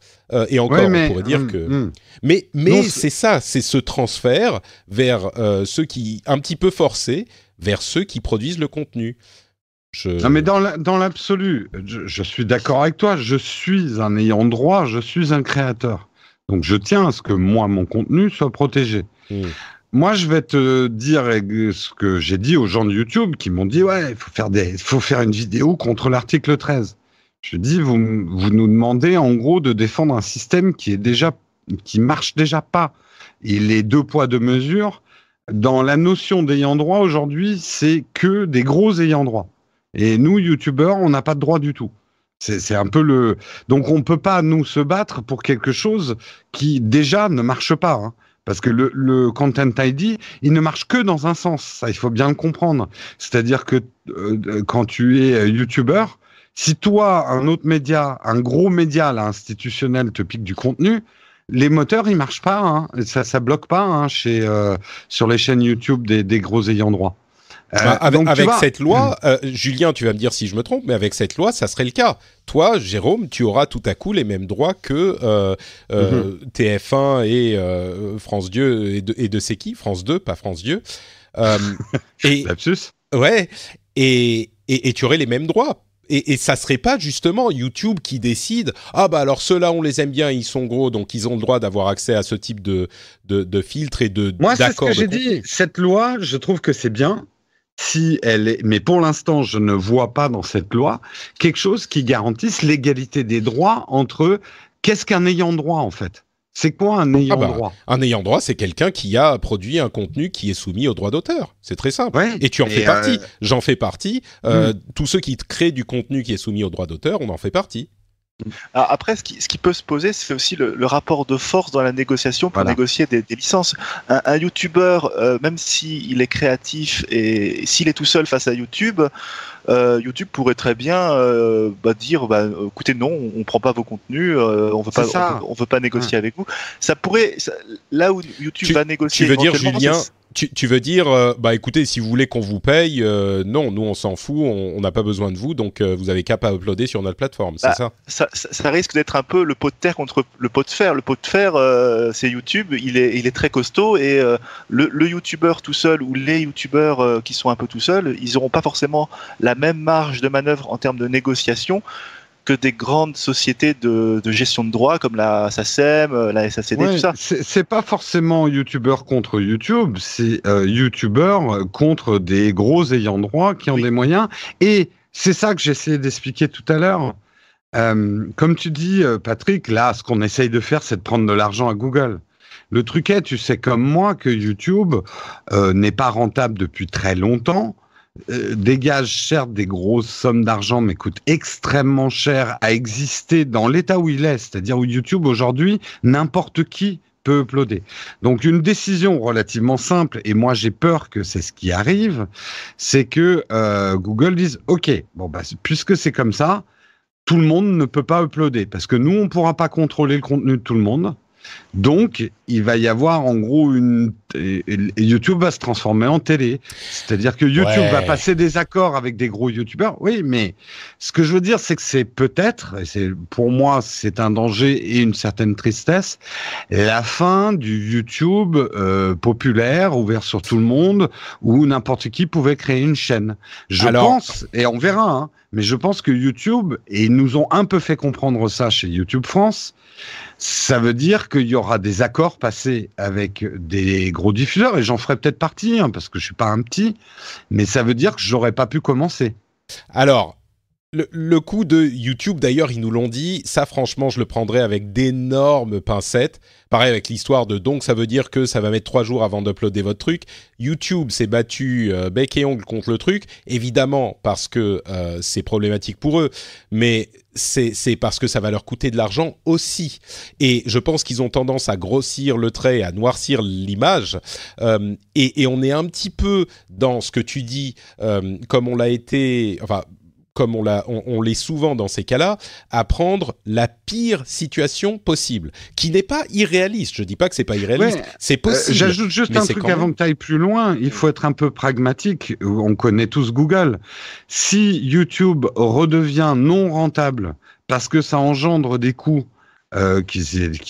Et encore, on pourrait dire que... Mais non, c'est ça, c'est ce transfert vers ceux qui... un petit peu forcés, vers ceux qui produisent le contenu. Non, mais dans l'absolu, je suis d'accord avec toi. Je suis un ayant droit, je suis un créateur. Donc je tiens à ce que mon contenu soit protégé. Moi, je vais te dire ce que j'ai dit aux gens de YouTube qui m'ont dit « Ouais, il faut faire une vidéo contre l'article 13 ». Je dis « Vous nous demandez en gros de défendre un système qui marche déjà pas. Et les 2 poids, 2 mesures, dans la notion d'ayant droit aujourd'hui, c'est que des gros ayants droit. Et nous, youtubeurs, on n'a pas de droit du tout. C'est un peu le... Donc on peut pas, nous, se battre pour quelque chose qui, déjà, ne marche pas. Hein. Parce que le Content ID, il ne marche que dans un sens. Ça, il faut bien le comprendre. C'est-à-dire que quand tu es youtubeur, si toi, un autre média, un gros média là, institutionnel te pique du contenu, les moteurs, ils marchent pas. Hein. Ça bloque pas hein, sur les chaînes YouTube des gros ayants droit. Avec cette loi, Julien, tu vas me dire si je me trompe, mais avec cette loi, ça serait le cas. Toi, Jérôme, tu auras tout à coup les mêmes droits que TF1 et France 2 et de c'est qui France 2, pas France Dieu. Lapsus. Ouais, et tu aurais les mêmes droits. Et ça serait pas justement YouTube qui décide alors ceux-là on les aime bien, ils sont gros, donc ils ont le droit d'avoir accès à ce type de filtres et de Moi, c'est ce que j'ai dit. Cette loi, je trouve que c'est bien. Si elle est, mais pour l'instant, je ne vois pas dans cette loi quelque chose qui garantisse l'égalité des droits entre qu'est-ce qu'un ayant droit en fait. C'est quoi un ayant droit ? Un ayant droit, c'est quelqu'un qui a produit un contenu qui est soumis au droit d'auteur. C'est très simple. Ouais, et tu en fais partie. J'en fais partie. Tous ceux qui créent du contenu qui est soumis au droit d'auteur, on en fait partie. Alors après, ce qui peut se poser, c'est aussi le rapport de force dans la négociation pour négocier des licences. Un YouTuber, même s'il est créatif et s'il est tout seul face à YouTube, YouTube pourrait très bien dire écoutez, non, on prend pas vos contenus, on veut pas négocier avec vous. Ça pourrait, là où YouTube va négocier. Tu veux dire, Julien, tu veux dire, écoutez, si vous voulez qu'on vous paye, non, nous on s'en fout, on n'a pas besoin de vous, donc vous avez qu'à pas uploader sur notre plateforme, c'est ça ? Ça risque d'être un peu le pot de terre contre le pot de fer. Le pot de fer, c'est YouTube, il est très costaud et le YouTuber tout seul ou les YouTubeurs qui sont un peu tout seuls, ils n'auront pas forcément la même marge de manœuvre en termes de négociation que des grandes sociétés de gestion de droits comme la SACEM, la SACD, tout ça. C'est pas forcément YouTubeur contre YouTube, c'est YouTubeur contre des gros ayants droit qui ont des moyens. Et c'est ça que j'essayais d'expliquer tout à l'heure. Comme tu dis, Patrick, là, ce qu'on essaye de faire, c'est de prendre de l'argent à Google. Le truc est, tu sais comme moi, que YouTube n'est pas rentable depuis très longtemps. Dégage certes des grosses sommes d'argent, mais coûte extrêmement cher à exister dans l'état où il est, c'est-à-dire où YouTube aujourd'hui, n'importe qui peut uploader. Donc une décision relativement simple, et moi j'ai peur que c'est ce qui arrive, c'est que Google dise ok, puisque c'est comme ça, tout le monde ne peut pas uploader, parce que nous on ne pourra pas contrôler le contenu de tout le monde. Donc, il va y avoir en gros YouTube va se transformer en télé. C'est-à-dire que YouTube va passer des accords avec des gros YouTubeurs. Oui, mais ce que je veux dire, c'est que c'est peut-être, et pour moi, c'est un danger et une certaine tristesse, la fin du YouTube populaire, ouvert sur tout le monde, où n'importe qui pouvait créer une chaîne. Je pense, et on verra, hein, mais je pense que YouTube, et ils nous ont un peu fait comprendre ça chez YouTube France, ça veut dire qu'il y aura des accords passés avec des gros diffuseurs, et j'en ferai peut-être partie, hein, parce que je suis pas un petit, mais ça veut dire que j'aurais pas pu commencer. Alors, le coup de YouTube, d'ailleurs, ils nous l'ont dit, ça franchement, je le prendrais avec d'énormes pincettes. Pareil avec l'histoire de donc, ça veut dire que ça va mettre 3 jours avant d'uploader votre truc. YouTube s'est battu bec et ongle contre le truc, évidemment parce que c'est problématique pour eux, mais c'est parce que ça va leur coûter de l'argent aussi. Et je pense qu'ils ont tendance à grossir le trait, à noircir l'image. Et on est un petit peu dans ce que tu dis, comme on l'a été... Enfin, comme on l'est souvent dans ces cas-là, à prendre la pire situation possible, qui n'est pas irréaliste. Je dis pas que c'est pas irréaliste, c'est possible. J'ajoute juste un truc avant que tu ailles plus loin. Il faut être un peu pragmatique. On connaît tous Google. Si YouTube redevient non rentable parce que ça engendre des coûts qui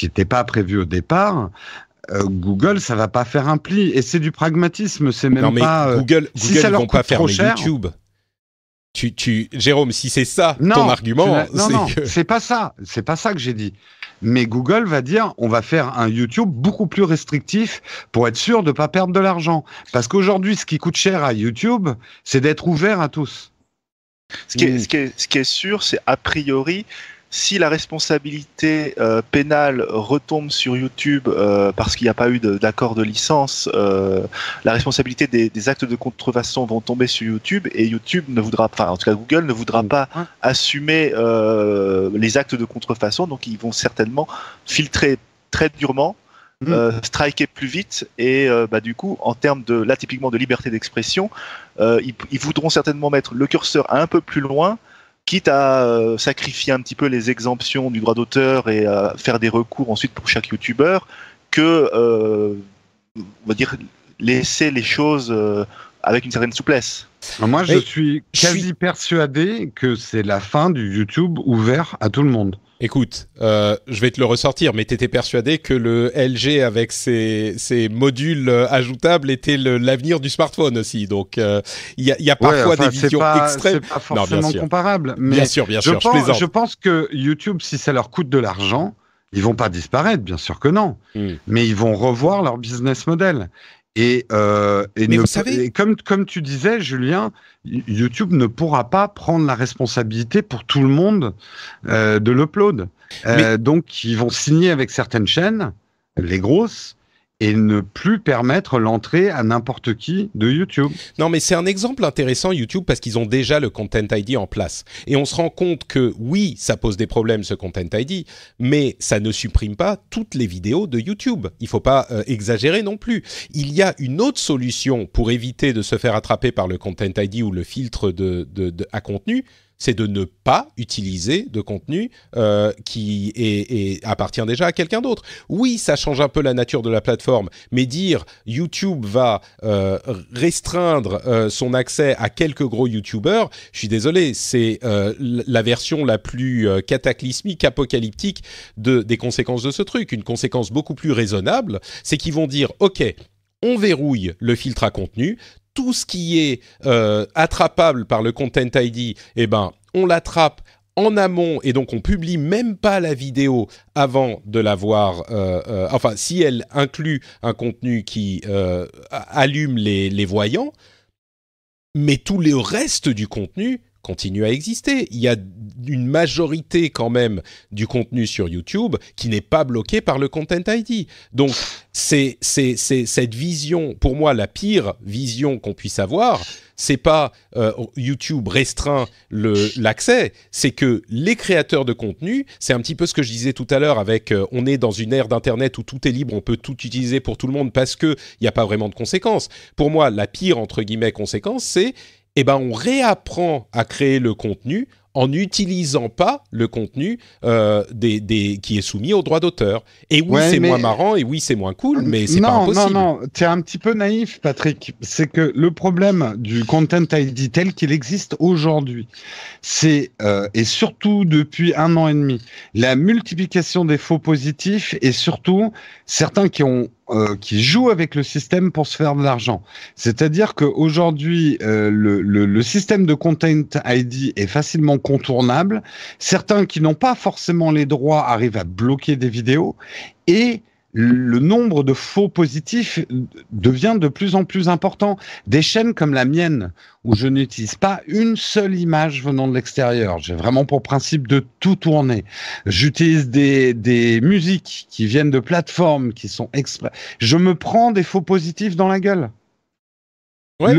n'étaient pas prévus au départ, Google, ça va pas faire un pli. Et c'est du pragmatisme. C'est même pas. Google ça leur vont pas fermer cher, YouTube. Jérôme, si c'est ça ton argument, c'est pas ça. C'est pas ça que j'ai dit. Mais Google va dire, on va faire un YouTube beaucoup plus restrictif pour être sûr de pas perdre de l'argent. Parce qu'aujourd'hui, ce qui coûte cher à YouTube, c'est d'être ouvert à tous. Ce qui est sûr, c'est a priori si la responsabilité pénale retombe sur YouTube parce qu'il n'y a pas eu d'accord de licence, la responsabilité des actes de contrefaçon vont tomber sur YouTube et YouTube ne voudra pas, en tout cas Google ne voudra pas assumer les actes de contrefaçon, donc ils vont certainement filtrer très durement, striker plus vite et du coup en termes de là typiquement de liberté d'expression, ils voudront certainement mettre le curseur un peu plus loin, quitte à sacrifier un petit peu les exemptions du droit d'auteur et faire des recours ensuite pour chaque youtubeur, que on va dire laisser les choses avec une certaine souplesse. Moi, je suis quasi persuadé que c'est la fin du YouTube ouvert à tout le monde. Écoute, je vais te le ressortir, mais t'étais persuadé que le LG avec ses modules ajoutables était l'avenir du smartphone aussi. Donc, il y a parfois des visions extrêmes. C'est pas forcément comparable. Mais bien sûr, je plaisante. Je pense que YouTube, si ça leur coûte de l'argent, ils vont pas disparaître, bien sûr que non. Mais ils vont revoir leur business model. Vous savez, comme tu disais, Julien, YouTube ne pourra pas prendre la responsabilité pour tout le monde de l'upload. Donc, ils vont signer avec certaines chaînes, les grosses, et ne plus permettre l'entrée à n'importe qui de YouTube. Non, mais c'est un exemple intéressant, YouTube, parce qu'ils ont déjà le Content ID en place. Et on se rend compte que, oui, ça pose des problèmes, ce Content ID, mais ça ne supprime pas toutes les vidéos de YouTube. Il ne faut pas exagérer non plus. Il y a une autre solution pour éviter de se faire attraper par le Content ID ou le filtre à contenu, c'est de ne pas utiliser de contenu qui appartient déjà à quelqu'un d'autre. Oui, ça change un peu la nature de la plateforme, mais dire YouTube va restreindre son accès à quelques gros YouTubers, je suis désolé, c'est la version la plus cataclysmique, apocalyptique des conséquences de ce truc. Une conséquence beaucoup plus raisonnable, c'est qu'ils vont dire « Ok, on verrouille le filtre à contenu », tout ce qui est attrapable par le Content ID, on l'attrape en amont et donc on publie même pas la vidéo avant de l'avoir. Si elle inclut un contenu qui allume les voyants, mais tout le reste du contenu continue à exister. Il y a une majorité quand même du contenu sur YouTube qui n'est pas bloqué par le Content ID. Donc, c'est cette vision, pour moi, la pire vision qu'on puisse avoir, c'est pas YouTube restreint l'accès, c'est que les créateurs de contenu, c'est un petit peu ce que je disais tout à l'heure avec on est dans une ère d'internet où tout est libre, on peut tout utiliser pour tout le monde parce que il y a pas vraiment de conséquences. Pour moi, la pire entre guillemets conséquence, c'est on réapprend à créer le contenu en n'utilisant pas le contenu qui est soumis aux droits d'auteur. Et oui, c'est moins marrant, et oui, c'est moins cool, mais c'est pas impossible. Non, t'es un petit peu naïf, Patrick. C'est que le problème du Content ID tel qu'il existe aujourd'hui, c'est, et surtout depuis 1 an et demi, la multiplication des faux positifs et surtout certains qui jouent avec le système pour se faire de l'argent. C'est-à-dire qu'aujourd'hui, le système de Content ID est facilement contournable. Certains qui n'ont pas forcément les droits arrivent à bloquer des vidéos et le nombre de faux positifs devient de plus en plus important. Des chaînes comme la mienne, où je n'utilise pas une seule image venant de l'extérieur. J'ai vraiment pour principe de tout tourner. J'utilise des musiques qui viennent de plateformes qui sont exprès. Je me prends des faux positifs dans la gueule. Ouais,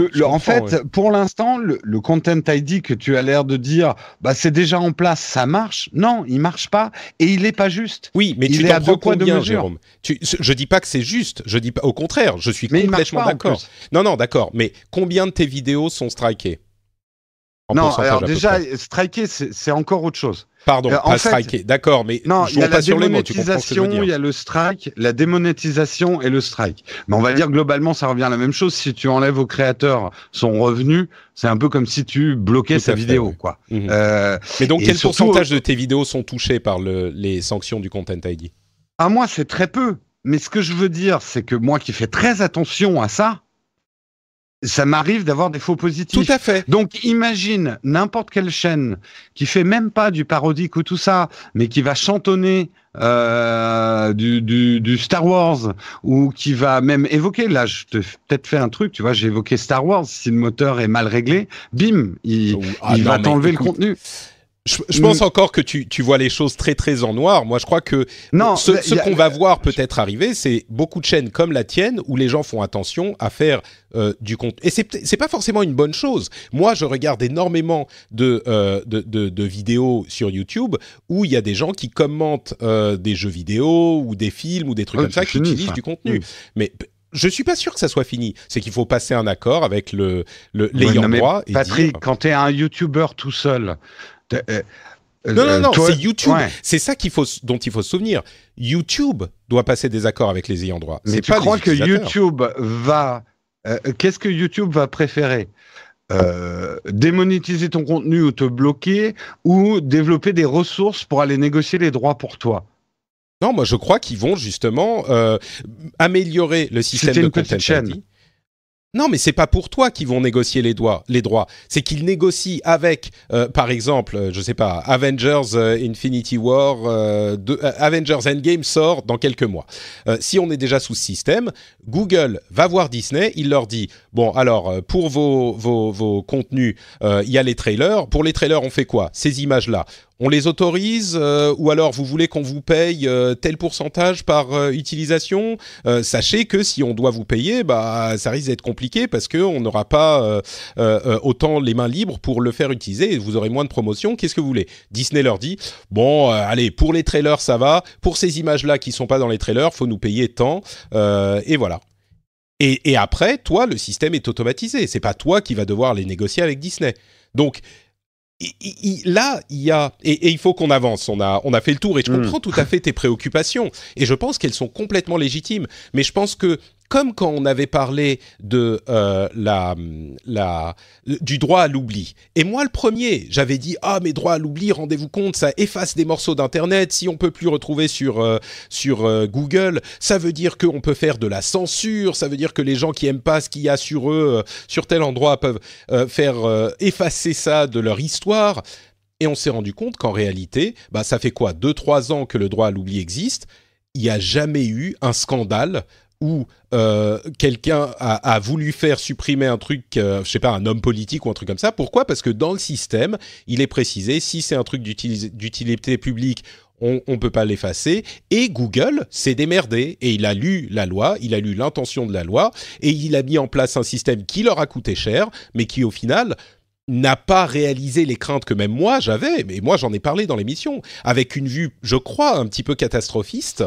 pour l'instant, le Content ID que tu as l'air de dire, c'est déjà en place, ça marche. Non, il marche pas et il est pas juste. Oui, mais tu t'en prends combien, Jérôme ? Je dis pas que c'est juste. Je dis pas, au contraire, je suis complètement d'accord. Non, d'accord. Mais combien de tes vidéos sont strikées ? Non, alors déjà, striker, c'est encore autre chose. Pardon, pas striker, d'accord, mais non, il y a la démonétisation, il y a le strike, la démonétisation et le strike. Mais on va dire globalement, ça revient à la même chose. Si tu enlèves aux créateurs son revenu, c'est un peu comme si tu bloquais sa vidéo, quoi. Mais donc, quel pourcentage de tes vidéos sont touchées par les sanctions du Content ID ? Moi, c'est très peu. Mais ce que je veux dire, c'est que moi qui fais très attention à ça, ça m'arrive d'avoir des faux positifs. Tout à fait. Donc, imagine n'importe quelle chaîne qui fait même pas du parodique ou tout ça, mais qui va chantonner du Star Wars ou qui va même évoquer. Là, je te peut-être fait un truc. Tu vois, j'ai évoqué Star Wars. Si le moteur est mal réglé, bim, il va t'enlever le contenu. Je pense encore que tu vois les choses très très en noir. Moi, je crois que ce qu'on va voir peut-être arriver, c'est beaucoup de chaînes comme la tienne où les gens font attention à faire du contenu. Et c'est pas forcément une bonne chose. Moi, je regarde énormément de vidéos sur YouTube où il y a des gens qui commentent des jeux vidéo ou des films ou des trucs comme ça qui utilisent du contenu. Mais je suis pas sûr que ça soit fini. C'est qu'il faut passer un accord avec l'ayant droit. Et Patrick, dire... quand t'es un YouTuber tout seul. Non, toi, c'est YouTube. Ouais. C'est ça dont il faut se souvenir. YouTube doit passer des accords avec les ayants droit. Mais tu crois que YouTube va... qu'est-ce que YouTube va préférer ? Démonétiser ton contenu ou te bloquer, ou développer des ressources pour aller négocier les droits pour toi ? Non, moi je crois qu'ils vont justement améliorer le système de Content ID. Non, mais c'est pas pour toi qu'ils vont négocier les droits. C'est qu'ils négocient avec, par exemple, je sais pas, Avengers Infinity War, Avengers Endgame sort dans quelques mois. Si on est déjà sous ce système, Google va voir Disney, il leur dit bon, alors pour vos contenus, il y a les trailers. Pour les trailers, on fait quoi ? Ces images-là. On les autorise ou alors vous voulez qu'on vous paye tel pourcentage par utilisation ? Sachez que si on doit vous payer, bah ça risque d'être compliqué parce que on n'aura pas autant les mains libres pour le faire utiliser et vous aurez moins de promotion. Qu'est-ce que vous voulez ? Disney leur dit bon, allez, pour les trailers ça va, pour ces images-là qui sont pas dans les trailers, faut nous payer tant et voilà. Et après, toi, le système est automatisé. C'est pas toi qui vas devoir les négocier avec Disney. Donc là, il y a et il faut qu'on avance. On a fait le tour et je comprends tout à fait tes préoccupations et je pense qu'elles sont complètement légitimes. Mais je pense que comme quand on avait parlé de du droit à l'oubli. Et moi, le premier, j'avais dit mais droit à l'oubli, rendez-vous compte, ça efface des morceaux d'internet. Si on peut plus retrouver sur Google, ça veut dire qu'on peut faire de la censure. Ça veut dire que les gens qui aiment pas ce qu'il y a sur eux, sur tel endroit, peuvent faire effacer ça de leur histoire. Et on s'est rendu compte qu'en réalité, ça fait quoi, 2-3 ans que le droit à l'oubli existe. Il n'y a jamais eu un scandale où quelqu'un a voulu faire supprimer un truc, je sais pas, un homme politique ou un truc comme ça. Pourquoi ? Parce que dans le système, il est précisé, si c'est un truc d'utilité publique, on ne peut pas l'effacer. Et Google s'est démerdé et il a lu la loi, il a lu l'intention de la loi et il a mis en place un système qui leur a coûté cher, mais qui au final n'a pas réalisé les craintes que même moi j'avais, mais moi j'en ai parlé dans l'émission, avec une vue, je crois, un petit peu catastrophiste,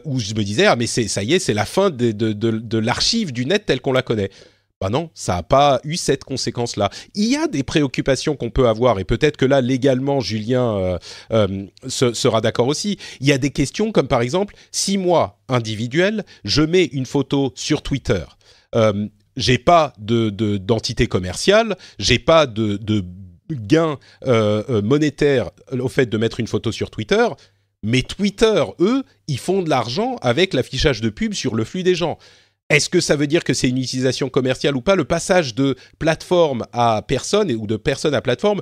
où je me disais mais ça y est, c'est la fin de l'archive du net telle qu'on la connaît. Non, ça n'a pas eu cette conséquence-là. Il y a des préoccupations qu'on peut avoir, et peut-être que là, légalement, Julien sera d'accord aussi. Il y a des questions comme par exemple, si moi, individuel, je mets une photo sur Twitter, j'ai pas d'entité commerciale, j'ai pas de gain monétaire au fait de mettre une photo sur Twitter, mais Twitter, eux, ils font de l'argent avec l'affichage de pub sur le flux des gens. Est-ce que ça veut dire que c'est une utilisation commerciale ou pas ? Le passage de plateforme à personne ou de personne à plateforme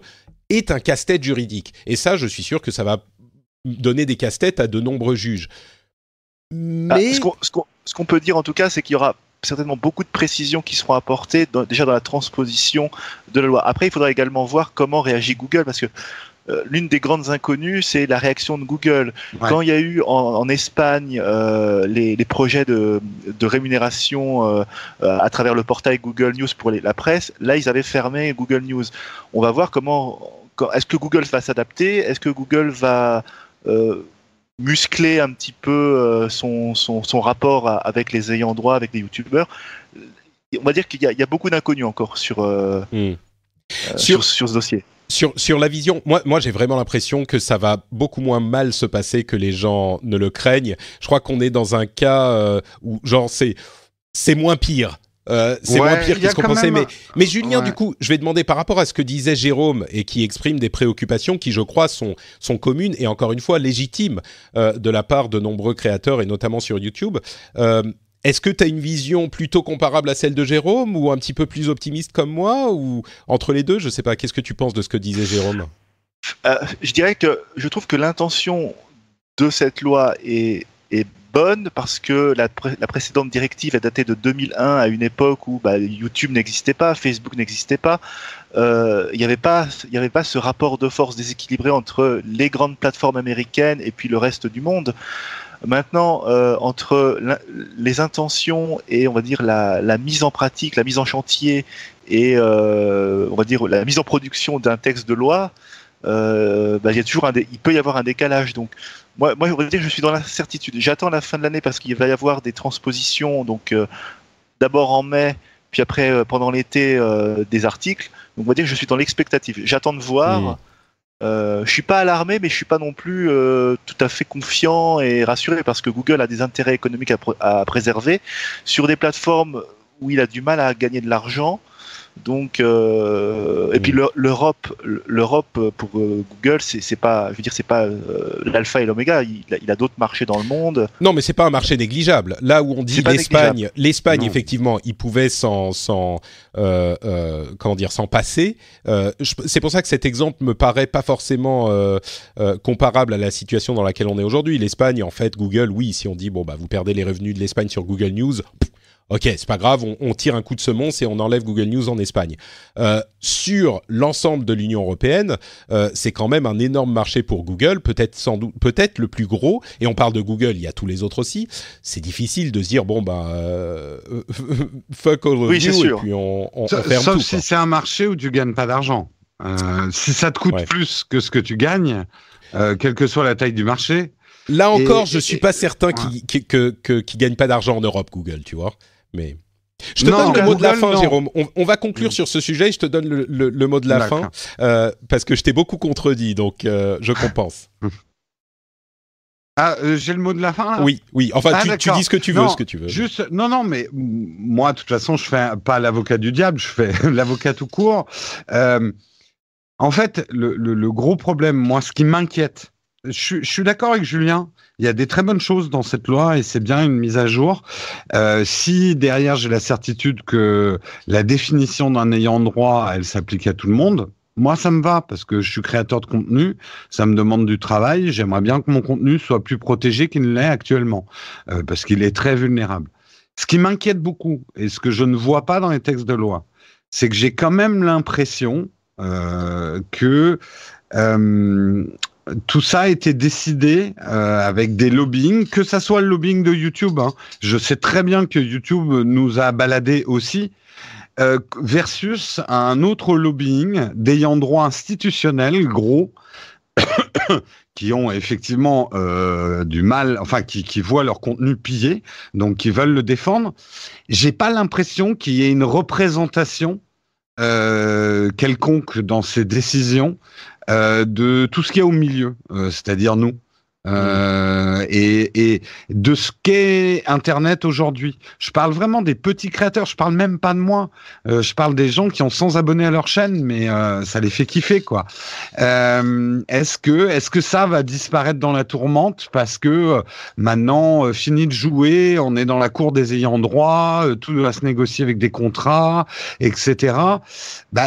est un casse-tête juridique. Et ça, je suis sûr que ça va donner des casse-têtes à de nombreux juges. Mais... Ce qu'on peut dire en tout cas, c'est qu'il y aura certainement beaucoup de précisions qui seront apportées déjà dans la transposition de la loi. Après, il faudra également voir comment réagit Google, parce que l'une des grandes inconnues, c'est la réaction de Google. Ouais. Quand il y a eu en Espagne les projets de rémunération à travers le portail Google News pour la presse, là, ils avaient fermé Google News. On va voir est-ce que Google va s'adapter ? Est-ce que Google va muscler un petit peu son rapport avec les ayants droit, avec les youtubeurs ? On va dire qu'il y a beaucoup d'inconnus encore sur ce dossier. Sur la vision, moi j'ai vraiment l'impression que ça va beaucoup moins mal se passer que les gens ne le craignent. Je crois qu'on est dans un cas où genre c'est moins pire. C'est moins pire que ce qu'on pensait. Mais Julien, du coup, je vais demander par rapport à ce que disait Jérôme et qui exprime des préoccupations qui, je crois, sont communes et encore une fois légitimes de la part de nombreux créateurs et notamment sur YouTube. Est-ce que tu as une vision plutôt comparable à celle de Jérôme ou un petit peu plus optimiste comme moi ou entre les deux ? Je ne sais pas. Qu'est-ce que tu penses de ce que disait Jérôme ? Je dirais que je trouve que l'intention de cette loi est est bonne parce que la précédente directive est datée de 2001 à une époque où YouTube n'existait pas, Facebook n'existait pas. Il n'y avait pas ce rapport de force déséquilibré entre les grandes plateformes américaines et puis le reste du monde. Maintenant, entre les intentions et on va dire la mise en pratique, la mise en chantier et on va dire la mise en production d'un texte de loi, il y a toujours il peut y avoir un décalage. Donc moi je voudrais dire que je suis dans l'incertitude. J'attends la fin de l'année parce qu'il va y avoir des transpositions, donc d'abord en mai, puis après pendant l'été des articles. Donc on va dire que je suis dans l'expectative. J'attends de voir. Je suis pas alarmé, mais je suis pas non plus tout à fait confiant et rassuré parce que Google a des intérêts économiques à préserver sur des plateformes où il a du mal à gagner de l'argent. Donc et puis l'Europe pour Google, c'est pas, je veux dire, c'est pas l'alpha et l'oméga. Il a d'autres marchés dans le monde. Non, mais c'est pas un marché négligeable. Là où on dit l'Espagne, effectivement, ils pouvaient s'en passer. C'est pour ça que cet exemple me paraît pas forcément comparable à la situation dans laquelle on est aujourd'hui. L'Espagne, en fait, Google, oui, si on dit vous perdez les revenus de l'Espagne sur Google News. Ok, c'est pas grave, on tire un coup de semonce et on enlève Google News en Espagne. Sur l'ensemble de l'Union européenne, c'est quand même un énorme marché pour Google, peut-être le plus gros. Et on parle de Google, il y a tous les autres aussi. C'est difficile de se dire fuck all of you et puis on ferme sauf tout. Si c'est un marché où tu gagnes pas d'argent. Si ça te coûte plus que ce que tu gagnes, quelle que soit la taille du marché. Là encore, je suis pas certain qu'ils gagnent pas d'argent en Europe, Google, tu vois. Mais je te donne le mot de la fin, Jérôme. On va conclure sur ce sujet et je te donne le mot de la fin parce que je t'ai beaucoup contredit, donc je compense. J'ai le mot de la fin là. Oui. Enfin, tu dis ce que tu veux, Juste, non, mais moi, de toute façon, je fais pas l'avocat du diable, je fais l'avocat tout court. En fait, le gros problème, moi, ce qui m'inquiète. Je suis d'accord avec Julien. Il y a des très bonnes choses dans cette loi et c'est bien une mise à jour. Si derrière j'ai la certitude que la définition d'un ayant droit, elle s'applique à tout le monde, moi ça me va parce que je suis créateur de contenu, ça me demande du travail. J'aimerais bien que mon contenu soit plus protégé qu'il ne l'est actuellement parce qu'il est très vulnérable. Ce qui m'inquiète beaucoup et ce que je ne vois pas dans les textes de loi, c'est que j'ai quand même l'impression que tout ça a été décidé avec des lobbying, que ça soit le lobbying de YouTube. Je sais très bien que YouTube nous a baladé aussi, versus un autre lobbying d'ayant droit institutionnel gros qui ont effectivement du mal, enfin qui voient leur contenu pillé, donc qui veulent le défendre. J'ai pas l'impression qu'il y ait une représentation quelconque dans ces décisions de tout ce qu'il y a au milieu, c'est-à-dire nous. Et de ce qu'est Internet aujourd'hui. Je parle vraiment des petits créateurs, je parle même pas de moi. Je parle des gens qui ont 100 abonnés à leur chaîne, mais ça les fait kiffer, quoi. Est-ce que ça va disparaître dans la tourmente parce que maintenant, fini de jouer, on est dans la cour des ayants droit, tout va se négocier avec des contrats, etc.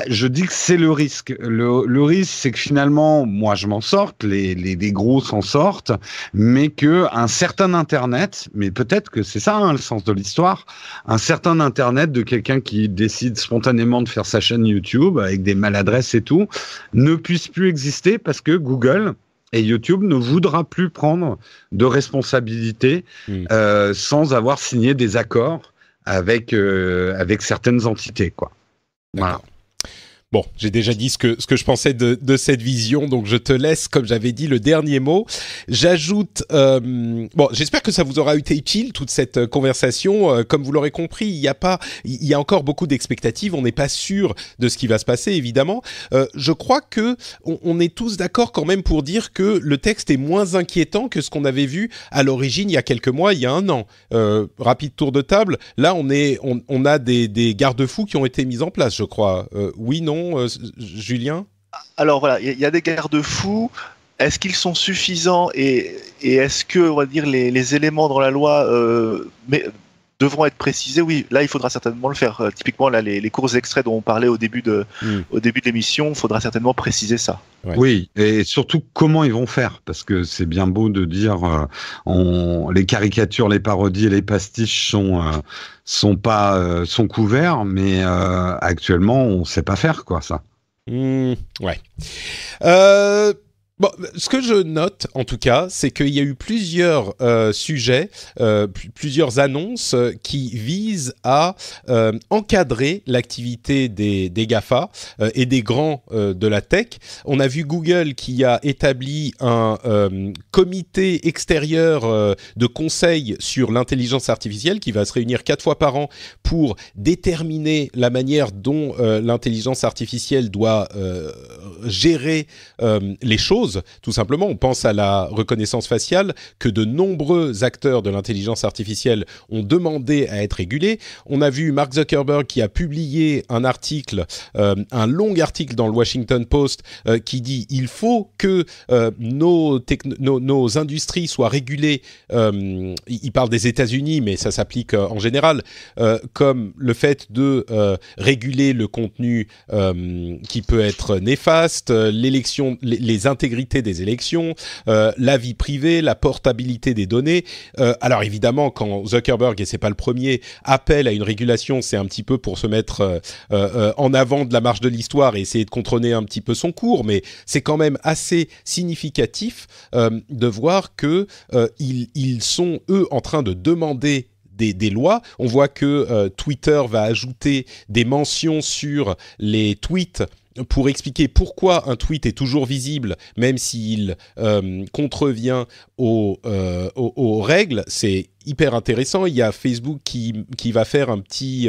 Je dis que c'est le risque. Le risque, c'est que finalement, moi, je m'en sorte, les gros s'en sortent, mais que un certain Internet, mais peut-être que c'est ça le sens de l'histoire, un certain Internet de quelqu'un qui décide spontanément de faire sa chaîne YouTube avec des maladresses et tout, ne puisse plus exister parce que Google et YouTube ne voudra plus prendre de responsabilité sans avoir signé des accords avec certaines entités, quoi. Voilà. Bon, j'ai déjà dit ce que je pensais de cette vision, donc je te laisse, comme j'avais dit, le dernier mot. J'ajoute, j'espère que ça vous aura été utile, toute cette conversation. Comme vous l'aurez compris, il y a encore beaucoup d'expectatives. On n'est pas sûr de ce qui va se passer, évidemment. Je crois que on est tous d'accord quand même pour dire que le texte est moins inquiétant que ce qu'on avait vu à l'origine il y a quelques mois, il y a un an. Rapide tour de table. Là, on a des garde-fous qui ont été mis en place, je crois. Oui, non. Julien ? Alors voilà, il y a des garde-fous. Est-ce qu'ils sont suffisants et est-ce que, on va dire, les éléments dans la loi devront être précisés ? Oui, là il faudra certainement le faire. Typiquement là, les courts extraits dont on parlait au début de l'émission, il faudra certainement préciser ça. Ouais. Oui, et surtout comment ils vont faire, parce que c'est bien beau de dire les caricatures, les parodies et les pastiches sont couverts, mais actuellement on sait pas faire quoi ça. Ouais. Euh, Bon, ce que je note, en tout cas, c'est qu'il y a eu plusieurs sujets, plusieurs annonces qui visent à encadrer l'activité des GAFA et des grands de la tech. On a vu Google qui a établi un comité extérieur de conseil sur l'intelligence artificielle qui va se réunir 4 fois par an pour déterminer la manière dont l'intelligence artificielle doit gérer les choses. Tout simplement, on pense à la reconnaissance faciale que de nombreux acteurs de l'intelligence artificielle ont demandé à être régulés. On a vu Mark Zuckerberg qui a publié un article, un long article dans le Washington Post qui dit il faut que nos industries soient régulées. Il parle des États-Unis, mais ça s'applique en général, comme le fait de réguler le contenu qui peut être néfaste, l'élection, les intégrités des élections, la vie privée, la portabilité des données. Alors évidemment, quand Zuckerberg, et c'est pas le premier, appelle à une régulation, c'est un petit peu pour se mettre en avant de la marche de l'histoire et essayer de contrôler un petit peu son cours, mais c'est quand même assez significatif de voir que ils sont, eux, en train de demander des lois. On voit que Twitter va ajouter des mentions sur les tweets pour expliquer pourquoi un tweet est toujours visible, même s'il contrevient aux règles. C'est hyper intéressant. Il y a Facebook qui va faire un petit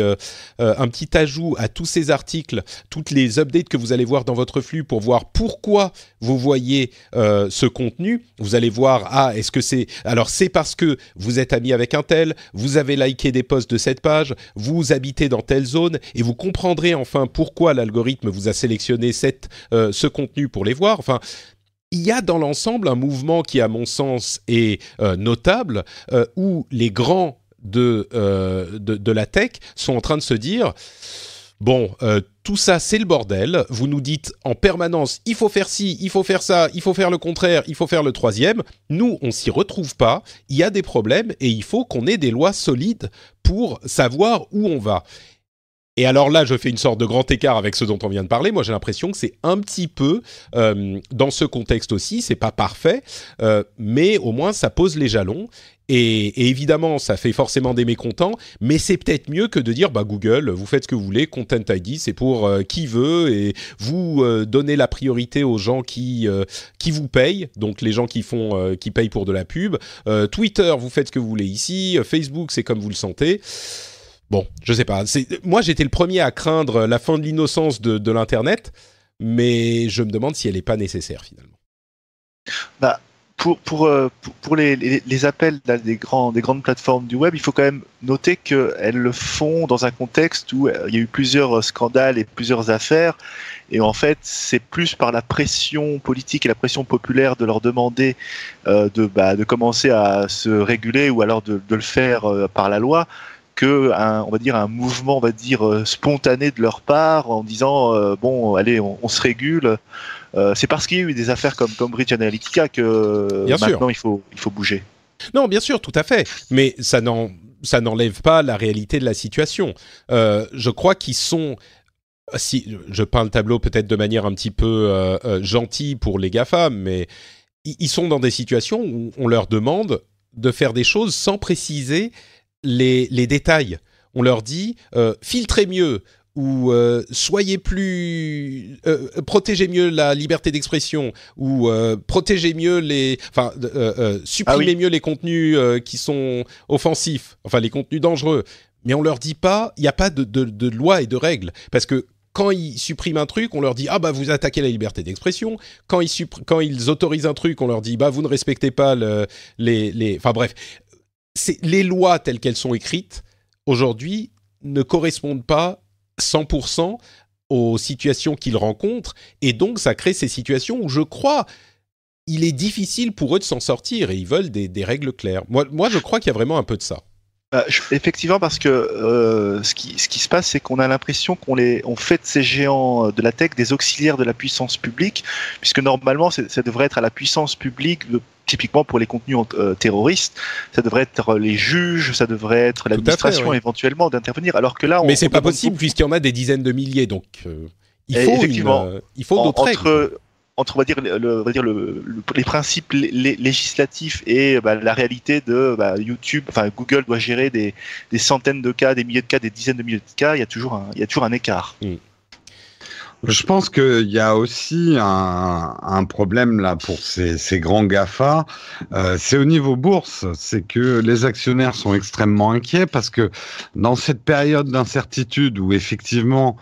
ajout à tous ces articles, toutes les updates que vous allez voir dans votre flux pour voir pourquoi vous voyez ce contenu. Vous allez voir, est-ce que c'est... Alors, c'est parce que vous êtes ami avec un tel, vous avez liké des posts de cette page, vous habitez dans telle zone, et vous comprendrez enfin pourquoi l'algorithme vous a sélectionné ce contenu pour les voir. Enfin, il y a dans l'ensemble un mouvement qui, à mon sens, est notable, où les grands de la tech sont en train de se dire « Bon, tout ça, c'est le bordel. Vous nous dites en permanence, il faut faire ci, il faut faire ça, il faut faire le contraire, il faut faire le troisième. Nous, on s'y retrouve pas. Il y a des problèmes et il faut qu'on ait des lois solides pour savoir où on va. » Et alors là, je fais une sorte de grand écart avec ce dont on vient de parler. Moi, j'ai l'impression que c'est un petit peu, dans ce contexte aussi, c'est pas parfait, mais au moins ça pose les jalons. Et évidemment, ça fait forcément des mécontents, mais c'est peut-être mieux que de dire, Google, vous faites ce que vous voulez, Content ID, c'est pour qui veut, et vous donnez la priorité aux gens qui vous payent, donc les gens qui payent pour de la pub. Twitter, vous faites ce que vous voulez ici. Facebook, c'est comme vous le sentez. Bon, je sais pas. Moi, j'étais le premier à craindre la fin de l'innocence de l'Internet, mais je me demande si elle n'est pas nécessaire, finalement. Pour les appels des grandes plateformes du web, il faut quand même noter qu'elles le font dans un contexte où il y a eu plusieurs scandales et plusieurs affaires. Et en fait, c'est plus par la pression politique et la pression populaire de leur demander de commencer à se réguler ou alors de le faire par la loi, on va dire un mouvement, spontané de leur part en disant allez, on se régule. C'est parce qu'il y a eu des affaires comme Cambridge Analytica que bien maintenant sûr. il faut bouger. Non, bien sûr, tout à fait. Mais ça n'enlève pas la réalité de la situation. Je crois qu'ils sont... Si je peins le tableau peut-être de manière un petit peu gentille pour les GAFA, mais ils sont dans des situations où on leur demande de faire des choses sans préciser les détails. On leur dit filtrez mieux ou soyez plus protégez mieux la liberté d'expression ou protégez mieux supprimez mieux les contenus qui sont offensifs, enfin les contenus dangereux. Mais on leur dit pas, il n'y a pas de loi et de règles, parce que quand ils suppriment un truc, on leur dit vous attaquez la liberté d'expression. Quand ils autorisent un truc, on leur dit vous ne respectez pas enfin bref. Les lois telles qu'elles sont écrites aujourd'hui ne correspondent pas 100% aux situations qu'ils rencontrent, et donc ça crée ces situations où je crois il est difficile pour eux de s'en sortir et ils veulent des règles claires. Moi je crois qu'il y a vraiment un peu de ça. Effectivement, parce que ce qui se passe, c'est qu'on a l'impression on fait de ces géants de la tech des auxiliaires de la puissance publique, puisque normalement, ça devrait être à la puissance publique, typiquement pour les contenus terroristes, ça devrait être les juges, ça devrait être l'administration éventuellement d'intervenir, alors que là, mais c'est pas possible puisqu'il y en a des dizaines de milliers, donc il faut d'autres règles. Entre on va dire les principes législatifs et la réalité de YouTube, enfin Google doit gérer des centaines de cas, des milliers de cas, des dizaines de milliers de cas, il y a toujours un écart. Je pense qu'il y a aussi un problème là pour ces grands GAFA. C'est au niveau bourse, c'est que les actionnaires sont extrêmement inquiets parce que dans cette période d'incertitude où effectivement,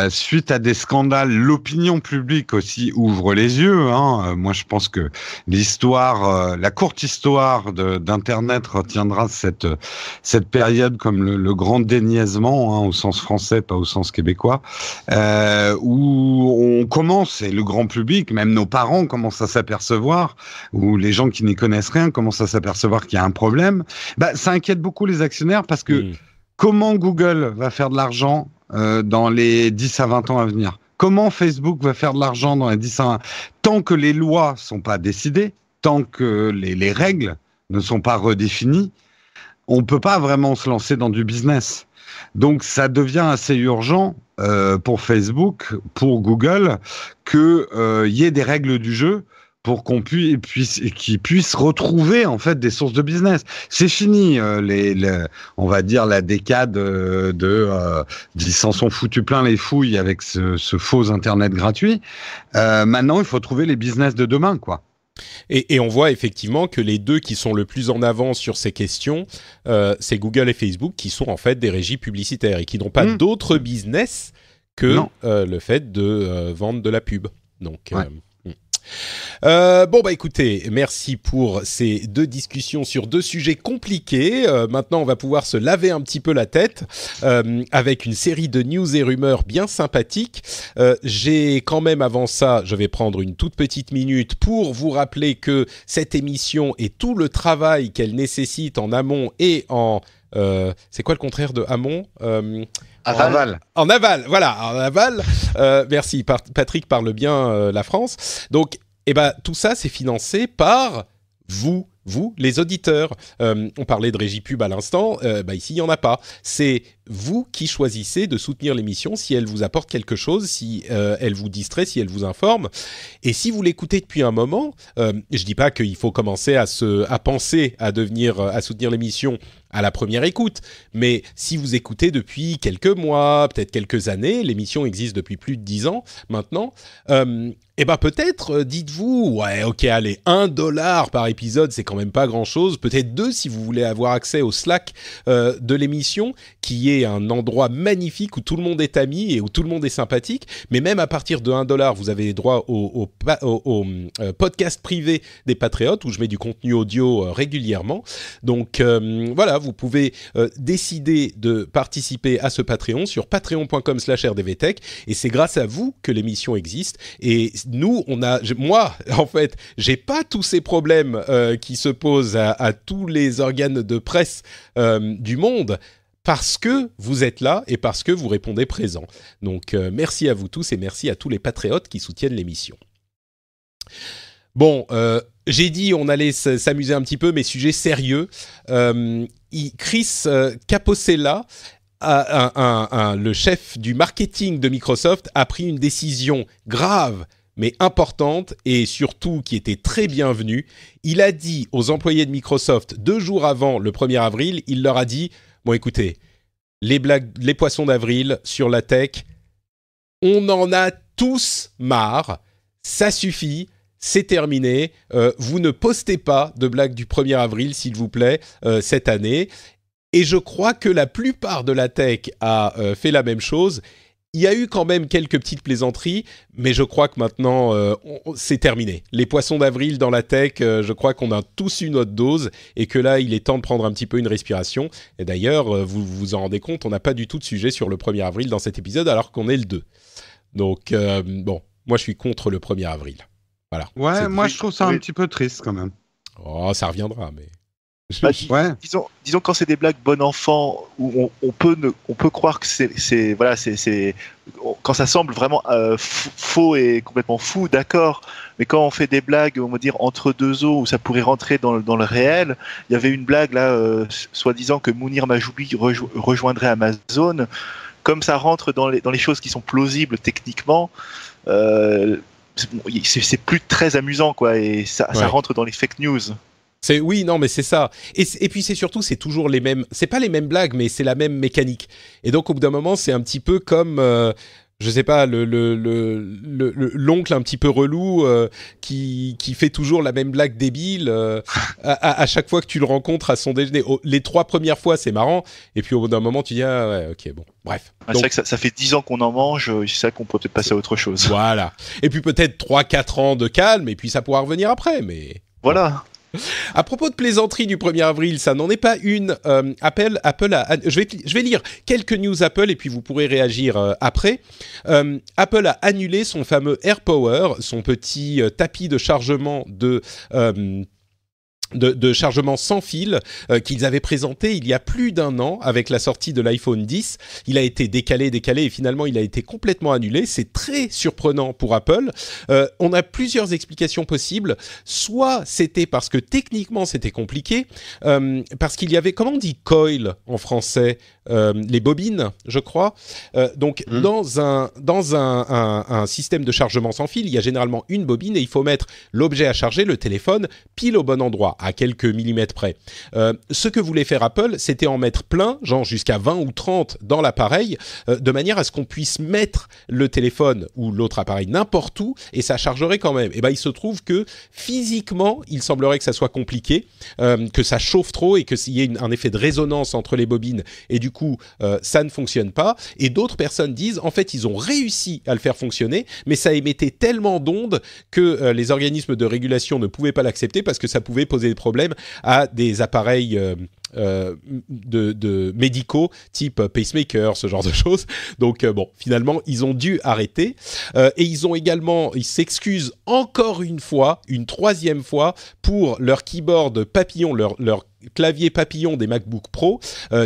suite à des scandales, l'opinion publique aussi ouvre les yeux. Moi, je pense que la courte histoire d'Internet retiendra cette période comme le grand déniaisement, au sens français, pas au sens québécois. Où on commence, et le grand public, même nos parents commencent à s'apercevoir, ou les gens qui n'y connaissent rien commencent à s'apercevoir qu'il y a un problème, ça inquiète beaucoup les actionnaires parce que comment Google va faire de l'argent dans les 10 à 20 ans à venir? Comment Facebook va faire de l'argent dans les 10 à 20 ans? Tant que les lois sont pas décidées, tant que les règles ne sont pas redéfinies, on peut pas vraiment se lancer dans du business. Donc ça devient assez urgent pour Facebook, pour Google, qu'il y ait des règles du jeu pour qu'ils puissent retrouver en fait des sources de business. C'est fini, on va dire la décade ils s'en sont foutus plein les fouilles avec ce faux Internet gratuit. Maintenant, il faut trouver les business de demain, quoi. Et on voit effectivement que les deux qui sont le plus en avance sur ces questions, c'est Google et Facebook, qui sont en fait des régies publicitaires et qui n'ont pas d'autre business que le fait de vendre de la pub. Donc, écoutez, merci pour ces deux discussions sur deux sujets compliqués. Maintenant, on va pouvoir se laver un petit peu la tête avec une série de news et rumeurs bien sympathiques. J'ai quand même, avant ça, je vais prendre une toute petite minute pour vous rappeler que cette émission et tout le travail qu'elle nécessite en amont et en... c'est quoi le contraire de amont Aval. En aval, voilà, en aval. Merci, Patrick parle bien la France. Donc, tout ça, c'est financé par vous, les auditeurs. On parlait de régie pub à l'instant. Ici, il n'y en a pas. C'est vous qui choisissez de soutenir l'émission si elle vous apporte quelque chose, si elle vous distrait, si elle vous informe. Et si vous l'écoutez depuis un moment, je dis pas qu'il faut commencer à penser à soutenir l'émission à la première écoute, mais si vous écoutez depuis quelques mois, peut-être quelques années, l'émission existe depuis plus de 10 ans maintenant, peut-être dites-vous, ouais, ok, allez, $1 par épisode, c'est quand même pas grand-chose, peut-être 2 si vous voulez avoir accès au Slack de l'émission, qui est un endroit magnifique où tout le monde est ami et où tout le monde est sympathique, mais même à partir de $1, vous avez droit au podcast privé des Patriotes, où je mets du contenu audio régulièrement, donc voilà, vous pouvez décider de participer à ce Patreon sur patreon.com/rdvtech, et c'est grâce à vous que l'émission existe. Et nous, moi, en fait, j'ai pas tous ces problèmes qui se posent à tous les organes de presse du monde, parce que vous êtes là et parce que vous répondez présent. Donc, merci à vous tous et merci à tous les patriotes qui soutiennent l'émission. Bon, j'ai dit on allait s'amuser un petit peu, mais sujet sérieux. Chris Capossela, le chef du marketing de Microsoft, a pris une décision grave mais importante et surtout qui était très bienvenue. Il a dit aux employés de Microsoft 2 jours avant le 1er avril, il leur a dit « Bon écoutez, les poissons d'avril sur la tech, on en a tous marre, ça suffit. » C'est terminé. Vous ne postez pas de blagues du 1er avril, s'il vous plaît, cette année. Et je crois que la plupart de la tech a fait la même chose. Il y a eu quand même quelques petites plaisanteries, mais je crois que maintenant, c'est terminé. Les poissons d'avril dans la tech, je crois qu'on a tous eu notre dose et que là, il est temps de prendre un petit peu une respiration. Et d'ailleurs, vous vous en rendez compte, on n'a pas du tout de sujet sur le 1er avril dans cet épisode, alors qu'on est le 2. Donc, moi, je suis contre le 1er avril. Voilà. Ouais, moi je trouve ça un petit peu triste quand même. Oh, ça reviendra, mais... Bah, Ouais. disons quand c'est des blagues bon enfant où on peut croire que quand ça semble vraiment faux et complètement fou, d'accord. Mais quand on fait des blagues, on va dire entre deux eaux où ça pourrait rentrer dans le réel, il y avait une blague là, soi-disant que Mounir Majoubi rejoindrait Amazon. Comme ça rentre dans les choses qui sont plausibles techniquement, c'est plus très amusant quoi, et ça rentre dans les fake news. Oui, non, mais c'est ça. Et puis c'est surtout, c'est toujours les mêmes. C'est pas les mêmes blagues, mais c'est la même mécanique. Et donc au bout d'un moment, c'est un petit peu comme, je sais pas, l'oncle un petit peu relou qui fait toujours la même blague débile à chaque fois que tu le rencontres à son déjeuner. Les 3 premières fois, c'est marrant. Et puis au bout d'un moment, tu dis ah ouais, ok, bon, bref. C'est vrai que ça fait 10 ans qu'on en mange. C'est ça qu'on peut peut-être passer à autre chose. Voilà. Et puis peut-être 3-4 ans de calme, et puis ça pourra revenir après. Mais voilà. À propos de plaisanterie du 1er avril, ça n'en est pas une. Apple je vais lire quelques news Apple et puis vous pourrez réagir après. Apple a annulé son fameux AirPower, son petit tapis de chargement de chargement sans fil qu'ils avaient présenté il y a plus d'1 an avec la sortie de l'iPhone X. Il a été décalé et finalement il a été complètement annulé. C'est très surprenant pour Apple. On a plusieurs explications possibles. Soit c'était parce que techniquement c'était compliqué, parce qu'il y avait, comment on dit coil en français, les bobines, je crois. Donc dans un système de chargement sans fil, il y a généralement une bobine et il faut mettre l'objet à charger, le téléphone, pile au bon endroit, à quelques millimètres près. Ce que voulait faire Apple, c'était en mettre plein, genre jusqu'à 20 ou 30 dans l'appareil, de manière à ce qu'on puisse mettre le téléphone ou l'autre appareil n'importe où et ça chargerait quand même. Et ben il se trouve que physiquement, il semblerait que ça soit compliqué, que ça chauffe trop et qu'il y ait un effet de résonance entre les bobines et du coup, ça ne fonctionne pas. Et d'autres personnes disent, en fait, ils ont réussi à le faire fonctionner, mais ça émettait tellement d'ondes que les organismes de régulation ne pouvaient pas l'accepter parce que ça pouvait poser des problèmes à des appareils de médicaux type pacemaker, ce genre de choses. Donc bon, finalement, ils ont dû arrêter. Et ils s'excusent encore une fois, une 3e fois, pour leur keyboard papillon, leur clavier papillon des MacBook Pro.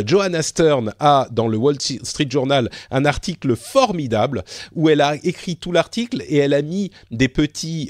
Johanna Stern a, dans le Wall Street Journal, un article formidable où elle a écrit tout l'article et elle a mis des petits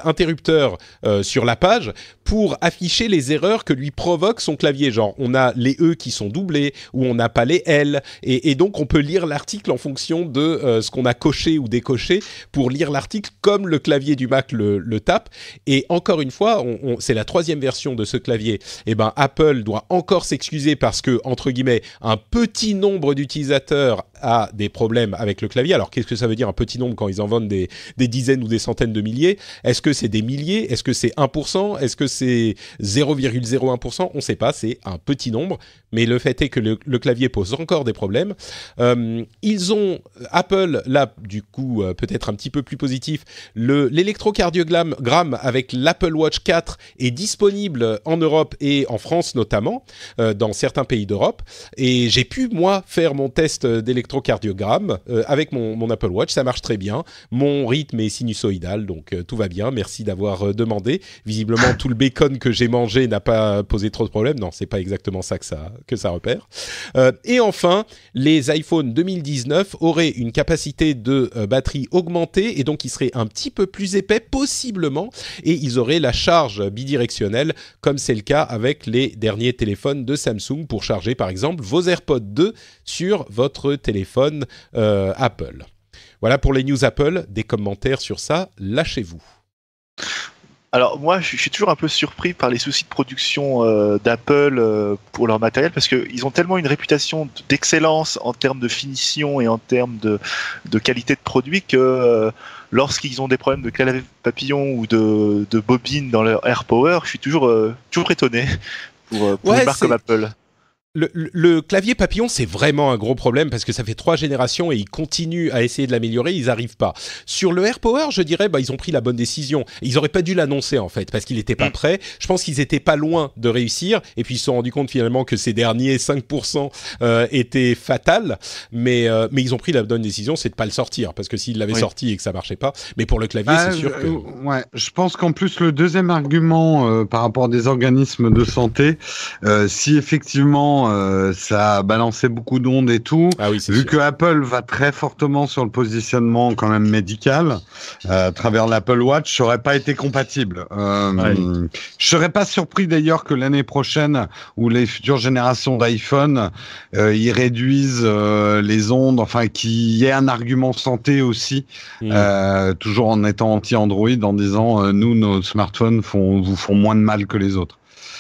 interrupteurs sur la page pour afficher les erreurs que lui provoque son clavier. Genre, on a les E qui sont doublés ou on n'a pas les L. Et donc, on peut lire l'article en fonction de ce qu'on a coché ou décoché pour lire l'article comme le clavier du Mac le tape. Et encore une fois, c'est la 3e version de ce clavier. Et ben, Apple doit encore s'excuser parce que, entre guillemets, un petit nombre d'utilisateurs a des problèmes avec le clavier. Alors, qu'est-ce que ça veut dire un petit nombre quand ils en vendent des dizaines ou des centaines de milliers? Est-ce que c'est des milliers? Est-ce que c'est 1%? Est-ce que c'est 0,01%? On ne sait pas, c'est un petit nombre. Mais le fait est que le clavier pose encore des problèmes. Apple, là, du coup, peut-être un petit peu plus positif, l'électrocardiogramme avec l'Apple Watch 4 est disponible en Europe et en France notamment, dans certains pays d'Europe. Et j'ai pu, moi, faire mon test d'électrocardiogramme avec mon Apple Watch. Ça marche très bien. Mon rythme est sinusoïdal, donc tout va bien. Merci d'avoir demandé. Visiblement, tout le bacon que j'ai mangé n'a pas posé trop de problèmes. Non, c'est pas exactement ça que ça repère. Et enfin, les iPhone 2019 auraient une capacité de batterie augmentée et donc ils seraient un petit peu plus épais possiblement et ils auraient la charge bidirectionnelle comme c'est le cas avec les derniers téléphones de Samsung pour charger par exemple vos AirPods 2 sur votre téléphone Apple. Voilà pour les news Apple. Des commentaires sur ça, lâchez-vous. Alors moi, je suis toujours un peu surpris par les soucis de production d'Apple pour leur matériel parce qu'ils ont tellement une réputation d'excellence en termes de finition et en termes de qualité de produit que lorsqu'ils ont des problèmes de clavier papillon ou de bobine dans leur AirPower, je suis toujours étonné pour une marque comme Apple. Le clavier papillon, c'est vraiment un gros problème parce que ça fait 3 générations et ils continuent à essayer de l'améliorer, ils n'arrivent pas. Sur le AirPower, je dirais, ils ont pris la bonne décision. Ils n'auraient pas dû l'annoncer en fait parce qu'il n'était pas prêt. Je pense qu'ils étaient pas loin de réussir et puis ils se sont rendus compte finalement que ces derniers 5% étaient fatals. Mais ils ont pris la bonne décision, c'est de pas le sortir parce que s'ils l'avaient sorti et que ça marchait pas. Mais pour le clavier, c'est sûr que... Ouais, je pense qu'en plus le deuxième argument par rapport à des organismes de santé, si effectivement ça a balancé beaucoup d'ondes et tout. Vu sûr. Que Apple va très fortement sur le positionnement quand même médical, à travers l'Apple Watch, ça aurait pas été compatible. Je serais pas surpris d'ailleurs que l'année prochaine ou les futures générations d'iPhone, ils réduisent les ondes, enfin qu'il y ait un argument santé aussi, toujours en étant anti-Android, en disant nous nos smartphones vous font moins de mal que les autres.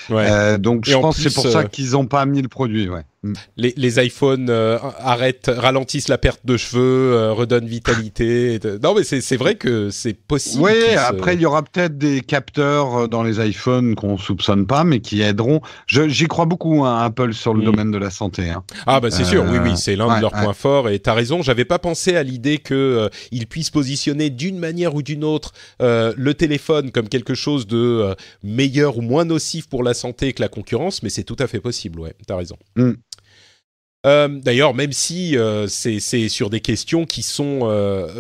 Donc je pense que c'est pour ça qu'ils n'ont pas mis le produit. Les iPhones ralentissent la perte de cheveux, redonnent vitalité. Non, mais c'est vrai que c'est possible. Oui, après, il y aura peut-être des capteurs dans les iPhones qu'on ne soupçonne pas, mais qui aideront. J'y crois beaucoup, Apple, sur le domaine de la santé. Ah, c'est sûr, oui, c'est l'un de leurs points forts. Et tu as raison, j'avais pas pensé à l'idée qu'ils puissent positionner d'une manière ou d'une autre le téléphone comme quelque chose de meilleur ou moins nocif pour la santé que la concurrence, mais c'est tout à fait possible, tu as raison. D'ailleurs, même si c'est sur des questions qui sont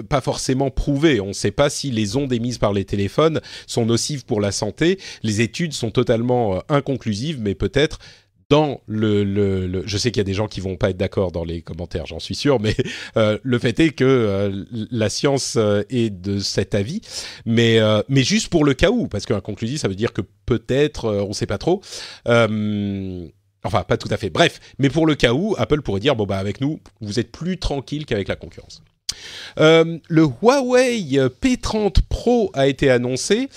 pas forcément prouvées, on ne sait pas si les ondes émises par les téléphones sont nocives pour la santé. Les études sont totalement inconclusives, mais peut-être dans je sais qu'il y a des gens qui vont pas être d'accord dans les commentaires, j'en suis sûr, mais le fait est que la science est de cet avis, mais juste pour le cas où, parce qu'inconclusif, ça veut dire que peut-être, on ne sait pas trop. Enfin, pas tout à fait. Bref, mais pour le cas où, Apple pourrait dire, avec nous, vous êtes plus tranquille qu'avec la concurrence. Le Huawei P30 Pro a été annoncé.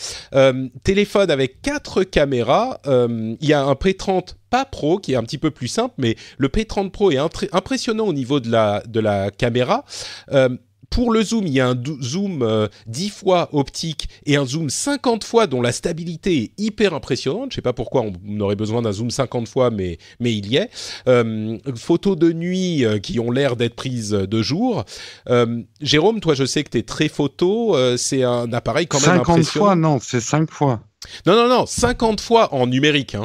Téléphone avec 4 caméras. Il y a un P30 pas Pro qui est un petit peu plus simple, mais le P30 Pro est impressionnant au niveau de la caméra. Pour le zoom, il y a un zoom 10 fois optique et un zoom 50 fois dont la stabilité est hyper impressionnante. Je ne sais pas pourquoi on aurait besoin d'un zoom 50 fois, mais il y est. Photos de nuit qui ont l'air d'être prises de jour. Jérôme, toi, je sais que tu es très photo. C'est un appareil quand même impressionnant. 50 fois, non, c'est 5 fois. Non, 50 fois en numérique.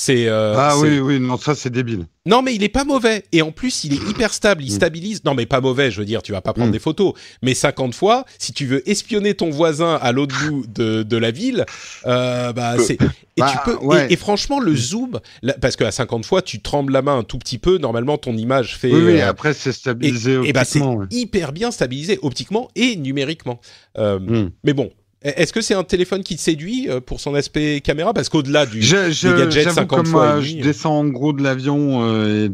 Oui, non, ça c'est débile. Non, mais il est pas mauvais. Et en plus, il est hyper stable, il stabilise. Non, mais pas mauvais, je veux dire, tu vas pas prendre des photos. Mais 50 fois, si tu veux espionner ton voisin à l'autre bout de la ville, c'est... Et tu peux... Et franchement, le zoom, parce qu'à 50 fois, tu trembles la main un tout petit peu. Normalement, ton image fait... Oui, après, c'est stabilisé optiquement. C'est hyper bien stabilisé optiquement et numériquement. Mais bon... Est-ce que c'est un téléphone qui te séduit pour son aspect caméra? Parce qu'au-delà du gadget 50 fois et demi... Je descends en gros de l'avion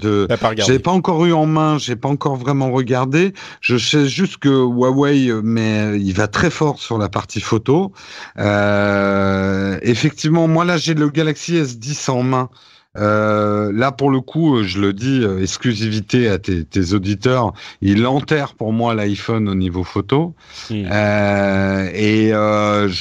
j'avais pas encore eu en main, j'ai pas encore vraiment regardé. Je sais juste que Huawei, il va très fort sur la partie photo. Effectivement, moi là, j'ai le Galaxy S10 en main. Là pour le coup, je le dis, exclusivité à tes auditeurs, il enterre pour moi l'iPhone au niveau photo. Je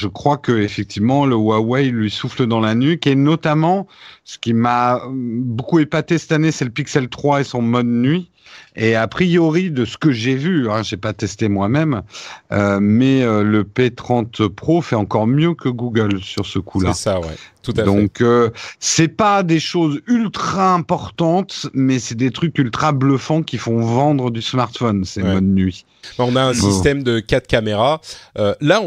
crois que effectivement le Huawei lui souffle dans la nuque, et notamment ce qui m'a beaucoup épaté cette année, c'est le Pixel 3 et son mode nuit. Et a priori, de ce que j'ai vu, j'ai pas testé moi-même, mais le P30 Pro fait encore mieux que Google sur ce coup-là. C'est ça, ouais, tout à fait. Donc, c'est pas des choses ultra importantes, mais c'est des trucs ultra bluffants qui font vendre du smartphone, ces modes nuit. On a un système de 4 caméras. Là,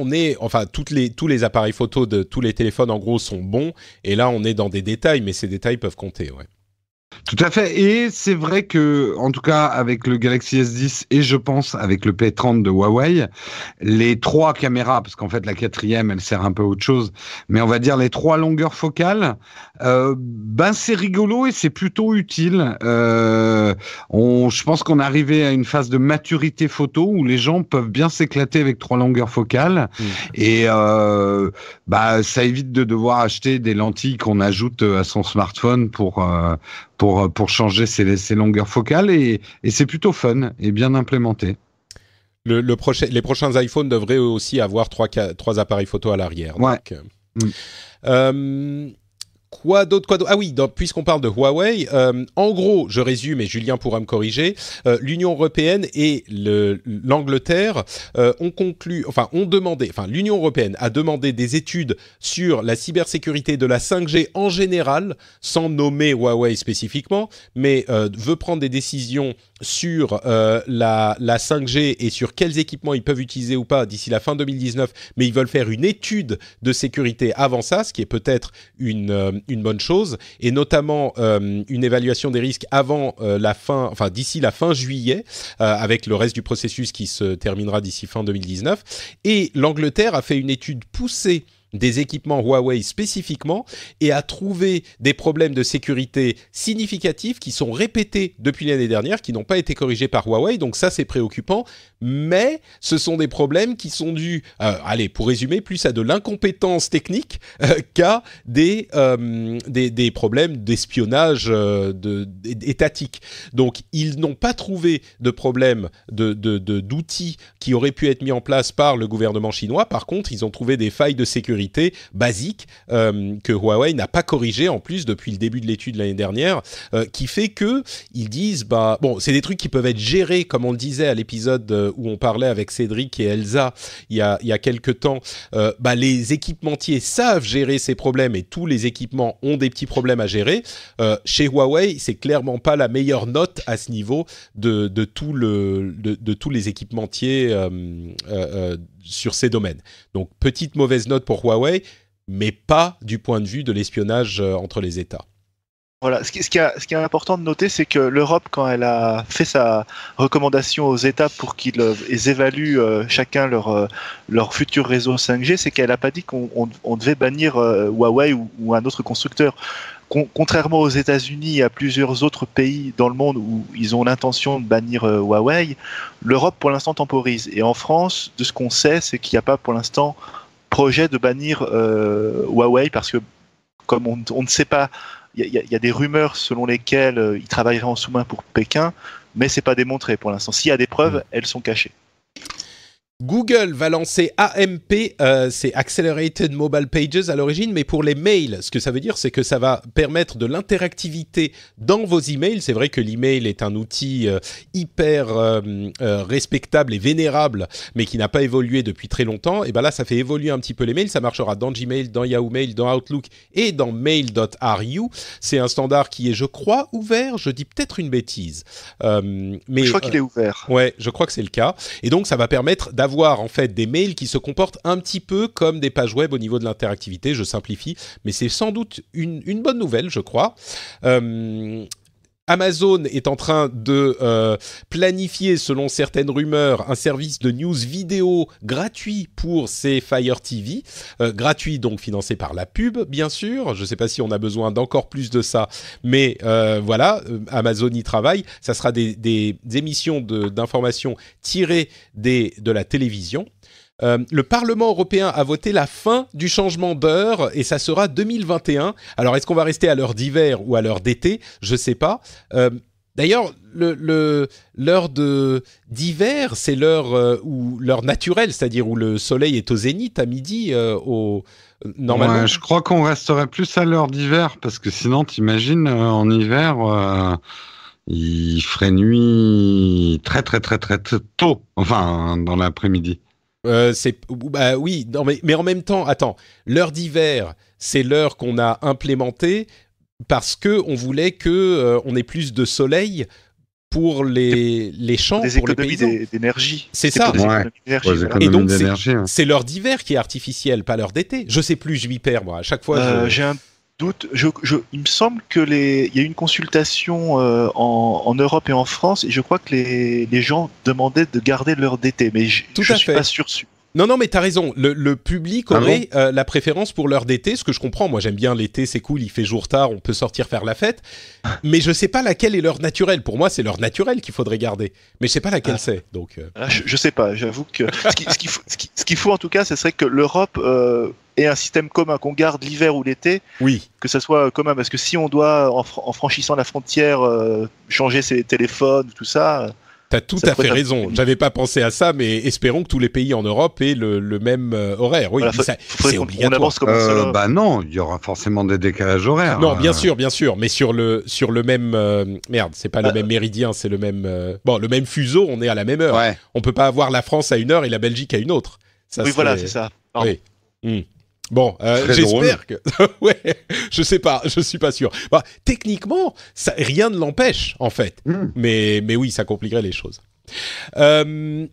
tous les appareils photo de tous les téléphones, en gros, sont bons. Et là, on est dans des détails, mais ces détails peuvent compter, ouais. Tout à fait, et c'est vrai que, en tout cas, avec le Galaxy S10 et je pense avec le P30 de Huawei, les 3 caméras, parce qu'en fait la 4e, elle sert un peu à autre chose, mais on va dire les 3 longueurs focales, c'est rigolo et c'est plutôt utile. Je pense qu'on est arrivé à une phase de maturité photo où les gens peuvent bien s'éclater avec 3 longueurs focales, et ça évite de devoir acheter des lentilles qu'on ajoute à son smartphone pour changer ses longueurs focales, et c'est plutôt fun et bien implémenté. Les prochains iPhones devraient aussi avoir 3 appareils photo à l'arrière. Ouais. Donc, Quoi d'autre? Ah oui, puisqu'on parle de Huawei, en gros, je résume et Julien pourra me corriger, l'Union européenne et l'Angleterre l'Union européenne a demandé des études sur la cybersécurité de la 5G en général, sans nommer Huawei spécifiquement, mais veut prendre des décisions sur la 5G et sur quels équipements ils peuvent utiliser ou pas d'ici la fin 2019, mais ils veulent faire une étude de sécurité avant ça, ce qui est peut-être une bonne chose, et notamment une évaluation des risques avant d'ici la fin juillet, avec le reste du processus qui se terminera d'ici fin 2019. Et l'Angleterre a fait une étude poussée des équipements Huawei spécifiquement et a trouvé des problèmes de sécurité significatifs qui sont répétés depuis l'année dernière, qui n'ont pas été corrigés par Huawei, donc ça c'est préoccupant, mais ce sont des problèmes qui sont dus, pour résumer, plus à de l'incompétence technique qu'à des problèmes d'espionnage étatique. Donc ils n'ont pas trouvé de problème d'outils qui auraient pu être mis en place par le gouvernement chinois. Par contre, ils ont trouvé des failles de sécurité basiques que Huawei n'a pas corrigées en plus depuis le début de l'étude l'année dernière, qui fait que ils disent c'est des trucs qui peuvent être gérés, comme on le disait à l'épisode où on parlait avec Cédric et Elsa il y a quelques temps. Les équipementiers savent gérer ces problèmes et tous les équipements ont des petits problèmes à gérer. Chez Huawei, c'est clairement pas la meilleure note à ce niveau de tous les équipementiers sur ces domaines. Donc, petite mauvaise note pour Huawei, mais pas du point de vue de l'espionnage entre les États. Voilà, ce qui est important de noter, c'est que l'Europe, quand elle a fait sa recommandation aux États pour qu'ils évaluent chacun leur futur réseau 5G, c'est qu'elle n'a pas dit qu'on devait bannir Huawei ou un autre constructeur. Contrairement aux États-Unis et à plusieurs autres pays dans le monde où ils ont l'intention de bannir Huawei, l'Europe pour l'instant temporise. Et en France, de ce qu'on sait, c'est qu'il n'y a pas pour l'instant projet de bannir Huawei parce que comme on ne sait pas, il y a des rumeurs selon lesquelles ils travailleraient en sous-main pour Pékin, mais c'est pas démontré pour l'instant. S'il y a des preuves, elles sont cachées. Google va lancer AMP, c'est Accelerated Mobile Pages à l'origine, mais pour les mails. Ce que ça veut dire, c'est que ça va permettre de l'interactivité dans vos emails. C'est vrai que l'email est un outil hyper respectable et vénérable, mais qui n'a pas évolué depuis très longtemps. Et bien là, ça fait évoluer un petit peu les mails. Ça marchera dans Gmail, dans Yahoo Mail, dans Outlook et dans Mail.ru. C'est un standard qui est, je crois, ouvert. Je dis peut-être une bêtise. Mais je crois qu'il est ouvert. Ouais, je crois que c'est le cas. Et donc, ça va permettre d'avoir en fait des mails qui se comportent un petit peu comme des pages web au niveau de l'interactivité. Je simplifie, mais c'est sans doute une bonne nouvelle, je crois. Amazon est en train de planifier, selon certaines rumeurs, un service de news vidéo gratuit pour ses Fire TV. Gratuit, donc financé par la pub, bien sûr. Je ne sais pas si on a besoin d'encore plus de ça, mais Amazon y travaille. Ça sera des émissions d'informations tirées de la télévision. Le Parlement européen a voté la fin du changement d'heure et ça sera 2021. Alors, est-ce qu'on va rester à l'heure d'hiver ou à l'heure d'été? Je ne sais pas. D'ailleurs, l'heure d'hiver, c'est l'heure naturelle, c'est-à-dire où le soleil est au zénith à midi normalement. Ouais, je crois qu'on resterait plus à l'heure d'hiver parce que sinon, t'imagines, en hiver... il ferait nuit très, très, très, très, très tôt, enfin, dans l'après-midi. Oui, non, mais en même temps, attends, l'heure d'hiver, c'est l'heure qu'on a implémentée parce qu'on voulait qu'on ait plus de soleil pour les champs, pour les paysans. Des économies d'énergie. C'est ça. Et donc, c'est l'heure d'hiver qui est artificielle, pas l'heure d'été. Je sais plus, je m'y perds, moi. À chaque fois, j'ai un doute. Il me semble qu'il y a eu une consultation en Europe et en France, et je crois que les gens demandaient de garder l'heure d'été, mais je suis pas sûr. Non, mais t'as raison. Le public aurait la préférence pour l'heure d'été, ce que je comprends. Moi, j'aime bien l'été, c'est cool, il fait jour tard, on peut sortir faire la fête. Mais je sais pas laquelle est l'heure naturelle. Pour moi, c'est l'heure naturelle qu'il faudrait garder. Mais je sais pas laquelle c'est. Donc, je sais pas. J'avoue que ce qu'il faut en tout cas, ce serait que l'Europe ait un système commun, qu'on garde l'hiver ou l'été. Oui. Que ça soit commun, parce que si on doit, en franchissant la frontière, changer ses téléphones, tout ça. T'as tout à fait raison. J'avais pas pensé à ça, mais espérons que tous les pays en Europe aient le même horaire. Oui, Voilà, c'est obligatoire. On avance comme un seul homme. Bah non, il y aura forcément des décalages horaires. Non, bien sûr, mais sur le même merde, c'est pas le même méridien, c'est le même le même fuseau. On est à la même heure. Ouais. On peut pas avoir la France à une heure et la Belgique à une autre. Ça oui, voilà, c'est ça. Pardon. Oui. Bon, j'espère que... ouais, je sais pas, je suis pas sûr. Bah, techniquement, rien ne l'empêche, en fait. Mais oui, ça compliquerait les choses. Il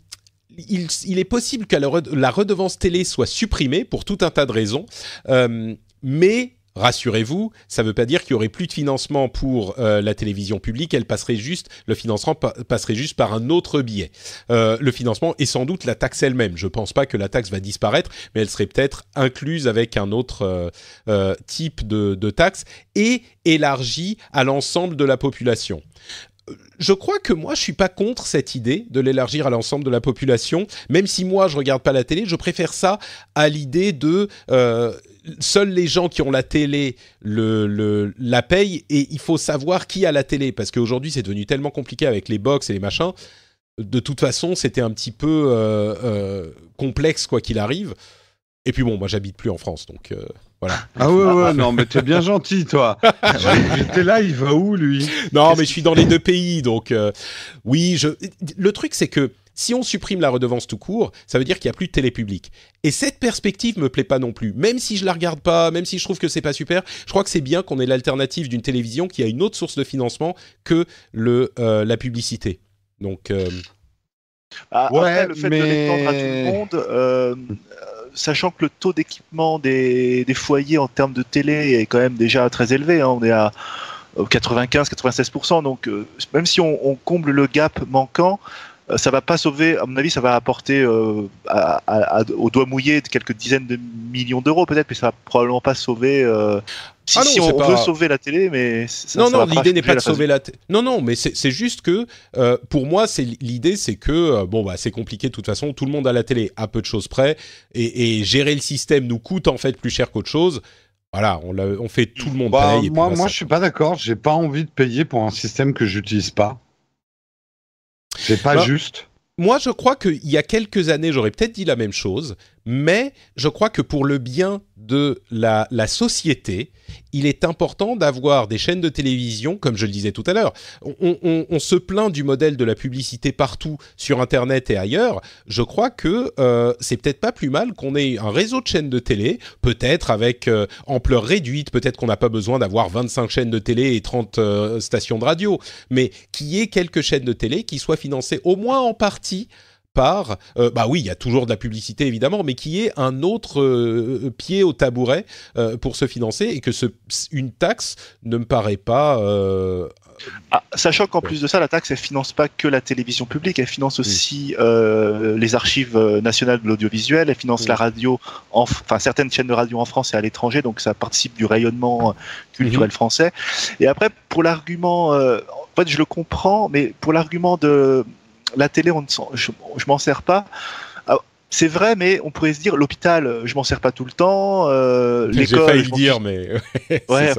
est possible que la redevance télé soit supprimée pour tout un tas de raisons, mais... Rassurez-vous, ça ne veut pas dire qu'il y aurait plus de financement pour la télévision publique. Le financement passerait juste par un autre biais. Le financement est sans doute la taxe elle-même. Je ne pense pas que la taxe va disparaître, mais elle serait peut-être incluse avec un autre type de taxe et élargie à l'ensemble de la population. Je crois que moi, je suis pas contre cette idée de l'élargir à l'ensemble de la population. Même si moi, je regarde pas la télé, je préfère ça à l'idée de seuls les gens qui ont la télé la payent et il faut savoir qui a la télé. Parce qu'aujourd'hui, c'est devenu tellement compliqué avec les box et les machins. De toute façon, c'était un petit peu complexe quoi qu'il arrive. Et puis bon, moi, j'habite plus en France, donc... Voilà. Ah ouais, non, mais t'es bien gentil, toi. J'étais là, il va où, lui? Non, mais je suis dans les deux pays, donc oui. Le truc, c'est que si on supprime la redevance tout court, ça veut dire qu'il n'y a plus de télé publique. Et cette perspective me plaît pas non plus. Même si je la regarde pas, même si je trouve que c'est pas super, je crois que c'est bien qu'on ait l'alternative d'une télévision qui a une autre source de financement que la publicité. Donc. Après, le fait de l'étendre à tout le monde. Sachant que le taux d'équipement des foyers en termes de télé est quand même déjà très élevé, hein, on est à 95-96%, donc même si on comble le gap manquant, ça va pas sauver, à mon avis, ça va apporter au doigt mouillé quelques dizaines de millions d'euros peut-être, mais ça va probablement pas sauver... on veut sauver la télé, mais l'idée n'est pas de sauver la télé. Non, mais c'est juste que pour moi, l'idée, c'est que c'est compliqué de toute façon. Tout le monde a la télé à peu de choses près, et gérer le système nous coûte en fait plus cher qu'autre chose. Voilà, on fait tout le monde paye. Et moi, je suis pas d'accord. J'ai pas envie de payer pour un système que j'utilise pas. C'est pas juste. Moi, je crois qu'il y a quelques années, j'aurais peut-être dit la même chose, mais je crois que pour le bien de la société, il est important d'avoir des chaînes de télévision, comme je le disais tout à l'heure. On se plaint du modèle de la publicité partout sur Internet et ailleurs. Je crois que c'est peut-être pas plus mal qu'on ait un réseau de chaînes de télé, peut-être avec ampleur réduite, peut-être qu'on n'a pas besoin d'avoir 25 chaînes de télé et 30 stations de radio, mais qu'il y ait quelques chaînes de télé qui soient financées au moins en partie par, oui, il y a toujours de la publicité évidemment, mais qui est un autre pied au tabouret pour se financer et que une taxe ne me paraît pas... sachant qu'en plus de ça, la taxe, elle finance pas que la télévision publique, elle finance aussi les archives nationales de l'audiovisuel, elle finance la radio, certaines chaînes de radio en France et à l'étranger, donc ça participe du rayonnement culturel français. Et après, pour l'argument, en fait, je le comprends, mais pour l'argument de la télé, je m'en sers pas. Alors, c'est vrai, mais on pourrait se dire l'hôpital, je m'en sers pas tout le temps. L'école, j'ai failli le dire, mais ouais,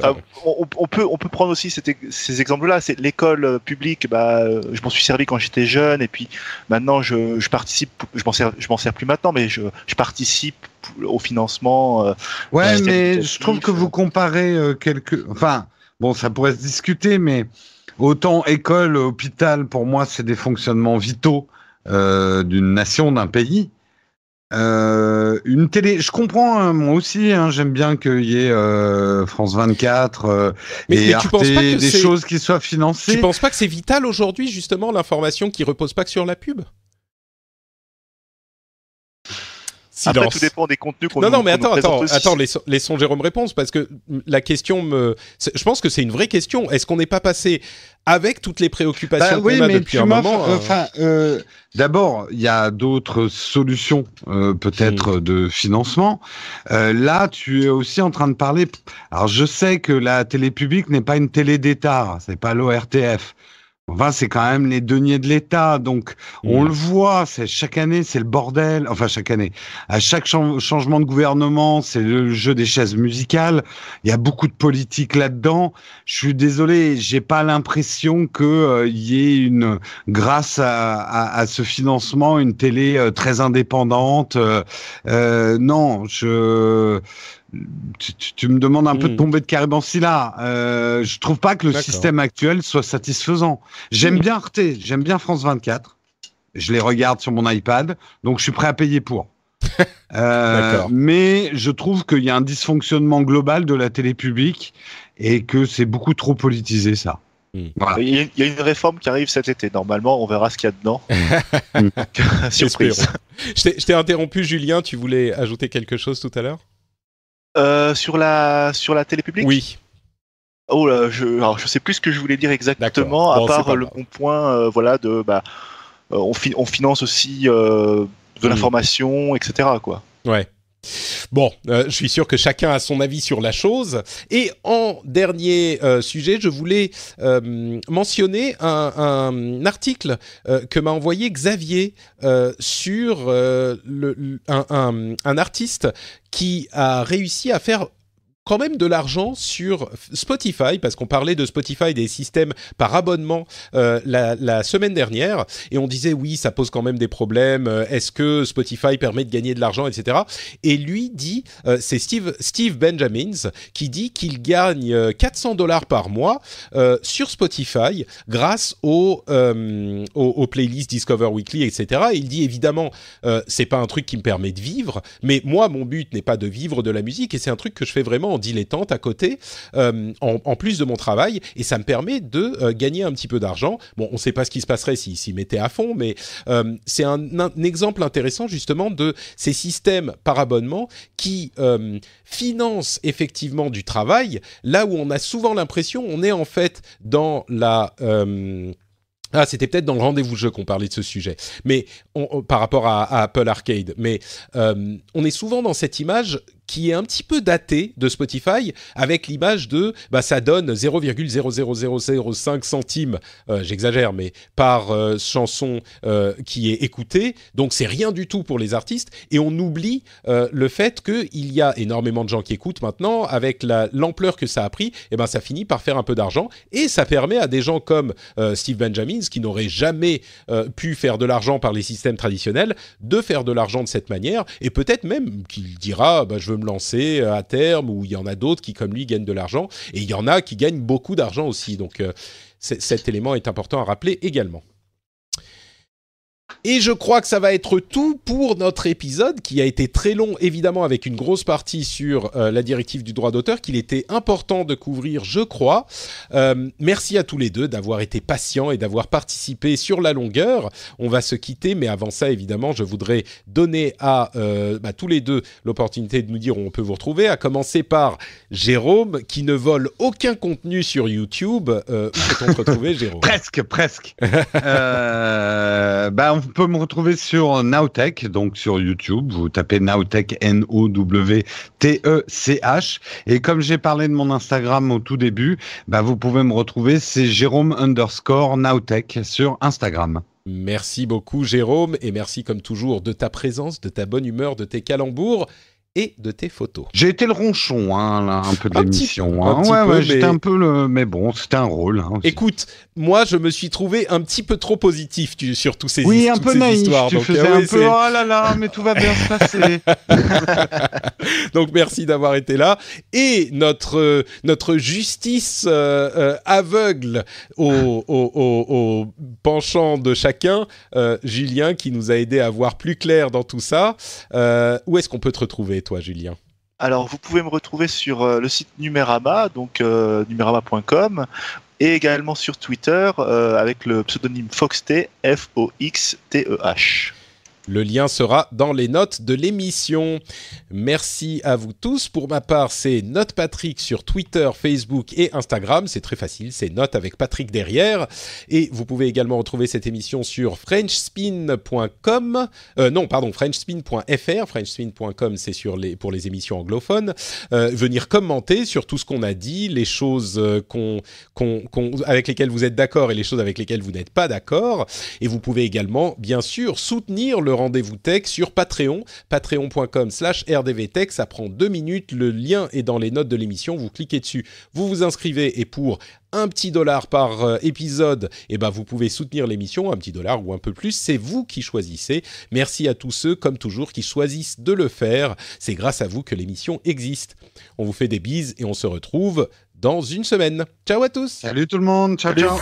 on peut prendre aussi ces exemples-là. C'est l'école publique. Je m'en suis servi quand j'étais jeune, et puis maintenant je participe. Je m'en sers plus maintenant, mais je participe au financement. Ouais, mais je trouve que vous comparez Enfin, bon, ça pourrait se discuter, mais. Autant école, hôpital, pour moi, c'est des fonctionnements vitaux d'une nation, d'un pays. Une télé, je comprends, hein, moi aussi, hein, j'aime bien qu'il y ait France 24 et Arte, des choses qui soient financées. Tu penses pas que c'est vital aujourd'hui, justement, l'information qui repose pas que sur la pub ? Silence. Après, tout dépend des contenus qu'on Non, mais attends, laissons Jérôme répondre, parce que la question je pense que c'est une vraie question. Est-ce qu'on n'est pas passé avec toutes les préoccupations qu'on a depuis un moment D'abord, il y a d'autres solutions, peut-être, de financement. Là, tu es aussi en train de parler... Alors, je sais que la télé publique n'est pas une télé d'État, c'est pas l'ORTF. Enfin, c'est quand même les deniers de l'État, donc on le voit, chaque année, c'est le bordel. Enfin, chaque année, à chaque changement de gouvernement, c'est le jeu des chaises musicales. Il y a beaucoup de politique là-dedans. Je suis désolé, j'ai pas l'impression que y ait grâce à ce financement, une télé très indépendante. Non, tu me demandes un peu de tomber de Carabansi là. Je trouve pas que le système actuel soit satisfaisant. J'aime bien Arte, j'aime bien France 24. Je les regarde sur mon iPad, donc je suis prêt à payer pour. Mais je trouve qu'il y a un dysfonctionnement global de la télé publique et que c'est beaucoup trop politisé, ça. Voilà. Il y a une réforme qui arrive cet été. Normalement, on verra ce qu'il y a dedans. Surprise. Je t'ai interrompu, Julien. Tu voulais ajouter quelque chose tout à l'heure ? Sur la télé publique ? Oui. Oh là, je sais plus ce que je voulais dire exactement, à part le bon point, on finance aussi de l'information, etc. quoi. Ouais. Bon, je suis sûr que chacun a son avis sur la chose. Et en dernier sujet, je voulais mentionner un article que m'a envoyé Xavier sur un artiste qui a réussi à faire quand même de l'argent sur Spotify, parce qu'on parlait de Spotify, des systèmes par abonnement la semaine dernière, et on disait oui, ça pose quand même des problèmes, est-ce que Spotify permet de gagner de l'argent, etc. Et lui dit, c'est Steve Benjamins, qui dit qu'il gagne $400 par mois sur Spotify grâce aux playlists Discover Weekly, etc. Et il dit évidemment, c'est pas un truc qui me permet de vivre, mais moi, mon but n'est pas de vivre de la musique, et c'est un truc que je fais vraiment en dilettante à côté, en plus de mon travail, et ça me permet de gagner un petit peu d'argent. Bon, on ne sait pas ce qui se passerait s'il mettait à fond, mais c'est un exemple intéressant justement de ces systèmes par abonnement qui financent effectivement du travail, là où on a souvent l'impression, on est en fait dans la... c'était peut-être dans le rendez-vous jeu qu'on parlait de ce sujet, mais par rapport à Apple Arcade. Mais on est souvent dans cette image qui est un petit peu datée de Spotify, avec l'image de ça donne 0,00005 centimes, j'exagère, mais par chanson qui est écoutée, donc c'est rien du tout pour les artistes, et on oublie le fait qu'il y a énormément de gens qui écoutent maintenant, avec l'ampleur que ça a pris, et ça finit par faire un peu d'argent, et ça permet à des gens comme Steve Benjamins, qui n'auraient jamais pu faire de l'argent par les systèmes traditionnels, de faire de l'argent de cette manière, et peut-être même qu'il dira je veux me lancer à terme, ou il y en a d'autres qui comme lui gagnent de l'argent, et il y en a qui gagnent beaucoup d'argent aussi, donc cet élément est important à rappeler également. Et je crois que ça va être tout pour notre épisode, qui a été très long, évidemment, avec une grosse partie sur la directive du droit d'auteur, qu'il était important de couvrir, je crois. Merci à tous les deux d'avoir été patients et d'avoir participé sur la longueur. On va se quitter, mais avant ça, évidemment, je voudrais donner à tous les deux l'opportunité de nous dire où on peut vous retrouver, à commencer par Jérôme, qui ne vole aucun contenu sur YouTube. Où peut-on te retrouver, Jérôme ? Presque. On peut me retrouver sur Nowtech, donc sur YouTube. Vous tapez Nowtech, Nowtech. Et comme j'ai parlé de mon Instagram au tout début, vous pouvez me retrouver, c'est Jérôme_Nowtech sur Instagram. Merci beaucoup, Jérôme, et merci comme toujours de ta présence, de ta bonne humeur, de tes calembours et de tes photos. J'ai été le ronchon, un peu de l'émission. J'étais un peu mais bon, c'était un rôle. Écoute, moi, je me suis trouvé un petit peu trop positif sur tous ces un peu naïf, histoires. Tu faisais un peu, oh là là, mais tout va bien se passer. Donc, merci d'avoir été là. Et notre justice aveugle au penchant de chacun, Julien, qui nous a aidé à voir plus clair dans tout ça. Où est-ce qu'on peut te retrouver, toi, Julien ? Alors, vous pouvez me retrouver sur le site Numérama, donc numérama.com, et également sur Twitter avec le pseudonyme Foxteh, Foxteh. Le lien sera dans les notes de l'émission. Merci à vous tous. Pour ma part, c'est Note Patrick sur Twitter, Facebook et Instagram. C'est très facile, c'est Note avec Patrick derrière. Et vous pouvez également retrouver cette émission sur frenchspin.com. Frenchspin.fr. Frenchspin.com, c'est pour les émissions anglophones. Venir commenter sur tout ce qu'on a dit, les choses avec lesquelles vous êtes d'accord et les choses avec lesquelles vous n'êtes pas d'accord. Et vous pouvez également, bien sûr, soutenir le Rendez-vous Tech sur Patreon, patreon.com/rdvtech. Ça prend 2 minutes. Le lien est dans les notes de l'émission. Vous cliquez dessus, vous vous inscrivez et pour un petit $1 par épisode, vous pouvez soutenir l'émission, un petit $1 ou un peu plus. C'est vous qui choisissez. Merci à tous ceux, comme toujours, qui choisissent de le faire. C'est grâce à vous que l'émission existe. On vous fait des bises et on se retrouve dans une semaine. Ciao à tous. Salut tout le monde. Ciao, ciao.